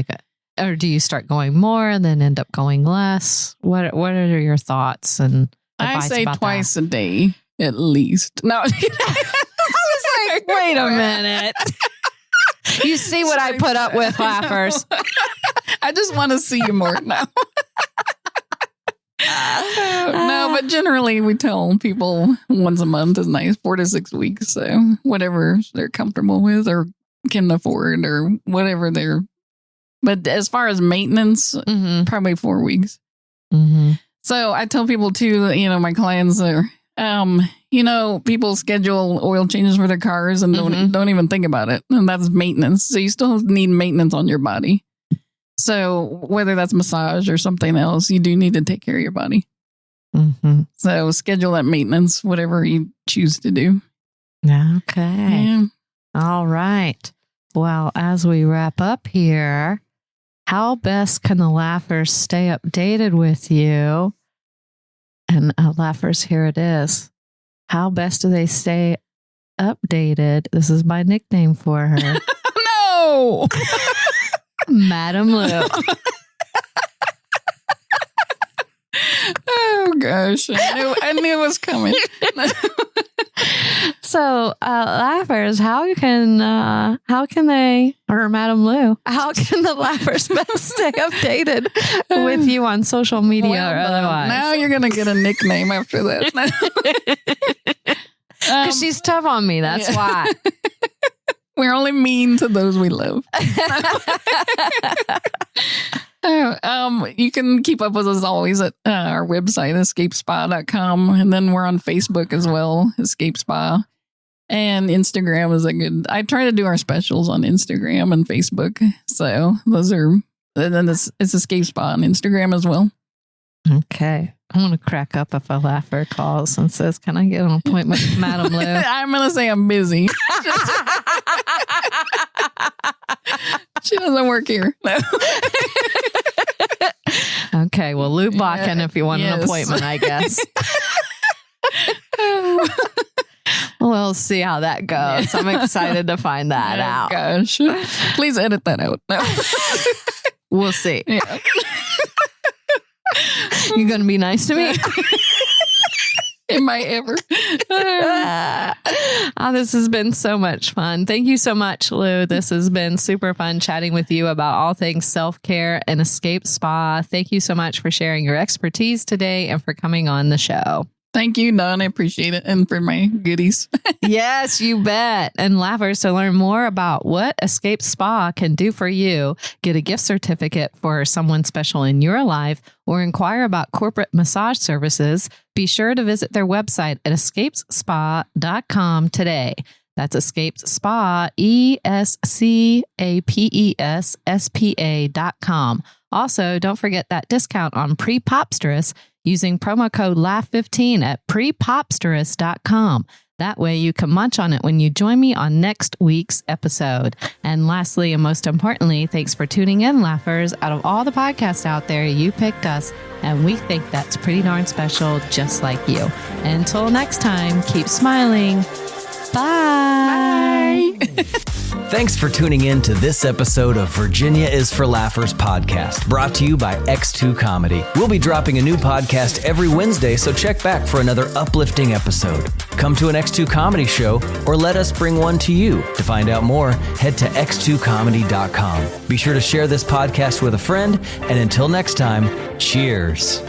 Speaker 2: or do you start going more and then end up going less? What are your thoughts and advice
Speaker 3: I say
Speaker 2: about
Speaker 3: twice
Speaker 2: that?
Speaker 3: a day at least. No.
Speaker 2: I was like, wait a minute. You see what I put up with, laughers.
Speaker 3: I just want to see you more now. No, but generally we tell people once a month is nice, 4 to 6 weeks. So whatever they're comfortable with or can afford or whatever but as far as maintenance, probably 4 weeks. So I tell people too, my clients are, people schedule oil changes for their cars and don't even think about it. And that's maintenance. So you still need maintenance on your body. So whether that's massage or something else, you do need to take care of your body. So schedule that maintenance, whatever you choose to do.
Speaker 2: Okay.
Speaker 3: Yeah.
Speaker 2: All right. Well, as we wrap up here, how best can the laughers stay updated with you? And laughers, here it is. How best do they stay updated? This is my nickname for her.
Speaker 3: No.
Speaker 2: Madam Lou.
Speaker 3: Oh gosh, I knew it was coming.
Speaker 2: So, Laughers, how can they, or Madam Lou, how can the Laughers best stay updated with you on social media or otherwise?
Speaker 3: Now you're gonna get a nickname after that.
Speaker 2: Because she's tough on me. That's why.
Speaker 3: We're only mean to those we love. You can keep up with us always at our website, escapespa.com. And then we're on Facebook as well, Escape Spa. And Instagram is I try to do our specials on Instagram and Facebook. So those are, and then it's Escape Spa on Instagram as well.
Speaker 2: Okay. I'm going to crack up if a Laugher calls and says, can I get an appointment with Madam Lou?
Speaker 3: I'm going to say I'm busy. She doesn't work here. No.
Speaker 2: Okay. Well, Lou Bakken, if you want an appointment, I guess. We'll see how that goes. I'm excited to find that out.
Speaker 3: Gosh. Please edit that out. No.
Speaker 2: We'll see.
Speaker 3: Yeah.
Speaker 2: You going to be nice to me?
Speaker 3: Am I ever?
Speaker 2: Oh, this has been so much fun. Thank you so much, Lou. This has been super fun chatting with you about all things self-care and Escape Spa. Thank you so much for sharing your expertise today and for coming on the show.
Speaker 3: Thank you, Dawn. I appreciate it. And for my goodies.
Speaker 2: Yes, you bet. And Laughers, to learn more about what Escape Spa can do for you, get a gift certificate for someone special in your life, or inquire about corporate massage services, be sure to visit their website at escapespa.com today. That's Escapes Spa, ESCAPESSPA.com. Also, don't forget that discount on Pre-Popsterous using promo code LAUGH15 at prepopsterous.com. That way you can munch on it when you join me on next week's episode. And lastly, and most importantly, thanks for tuning in, Laughers. Out of all the podcasts out there, you picked us, and we think that's pretty darn special, just like you. Until next time, keep smiling. Bye.
Speaker 1: Thanks for tuning in to this episode of Virginia is for Laughers podcast, brought to you by X2 Comedy. We'll be dropping a new podcast every Wednesday, so check back for another uplifting episode. Come to an X2 Comedy show or let us bring one to you. To find out more, head to x2comedy.com. Be sure to share this podcast with a friend, and until next time, cheers.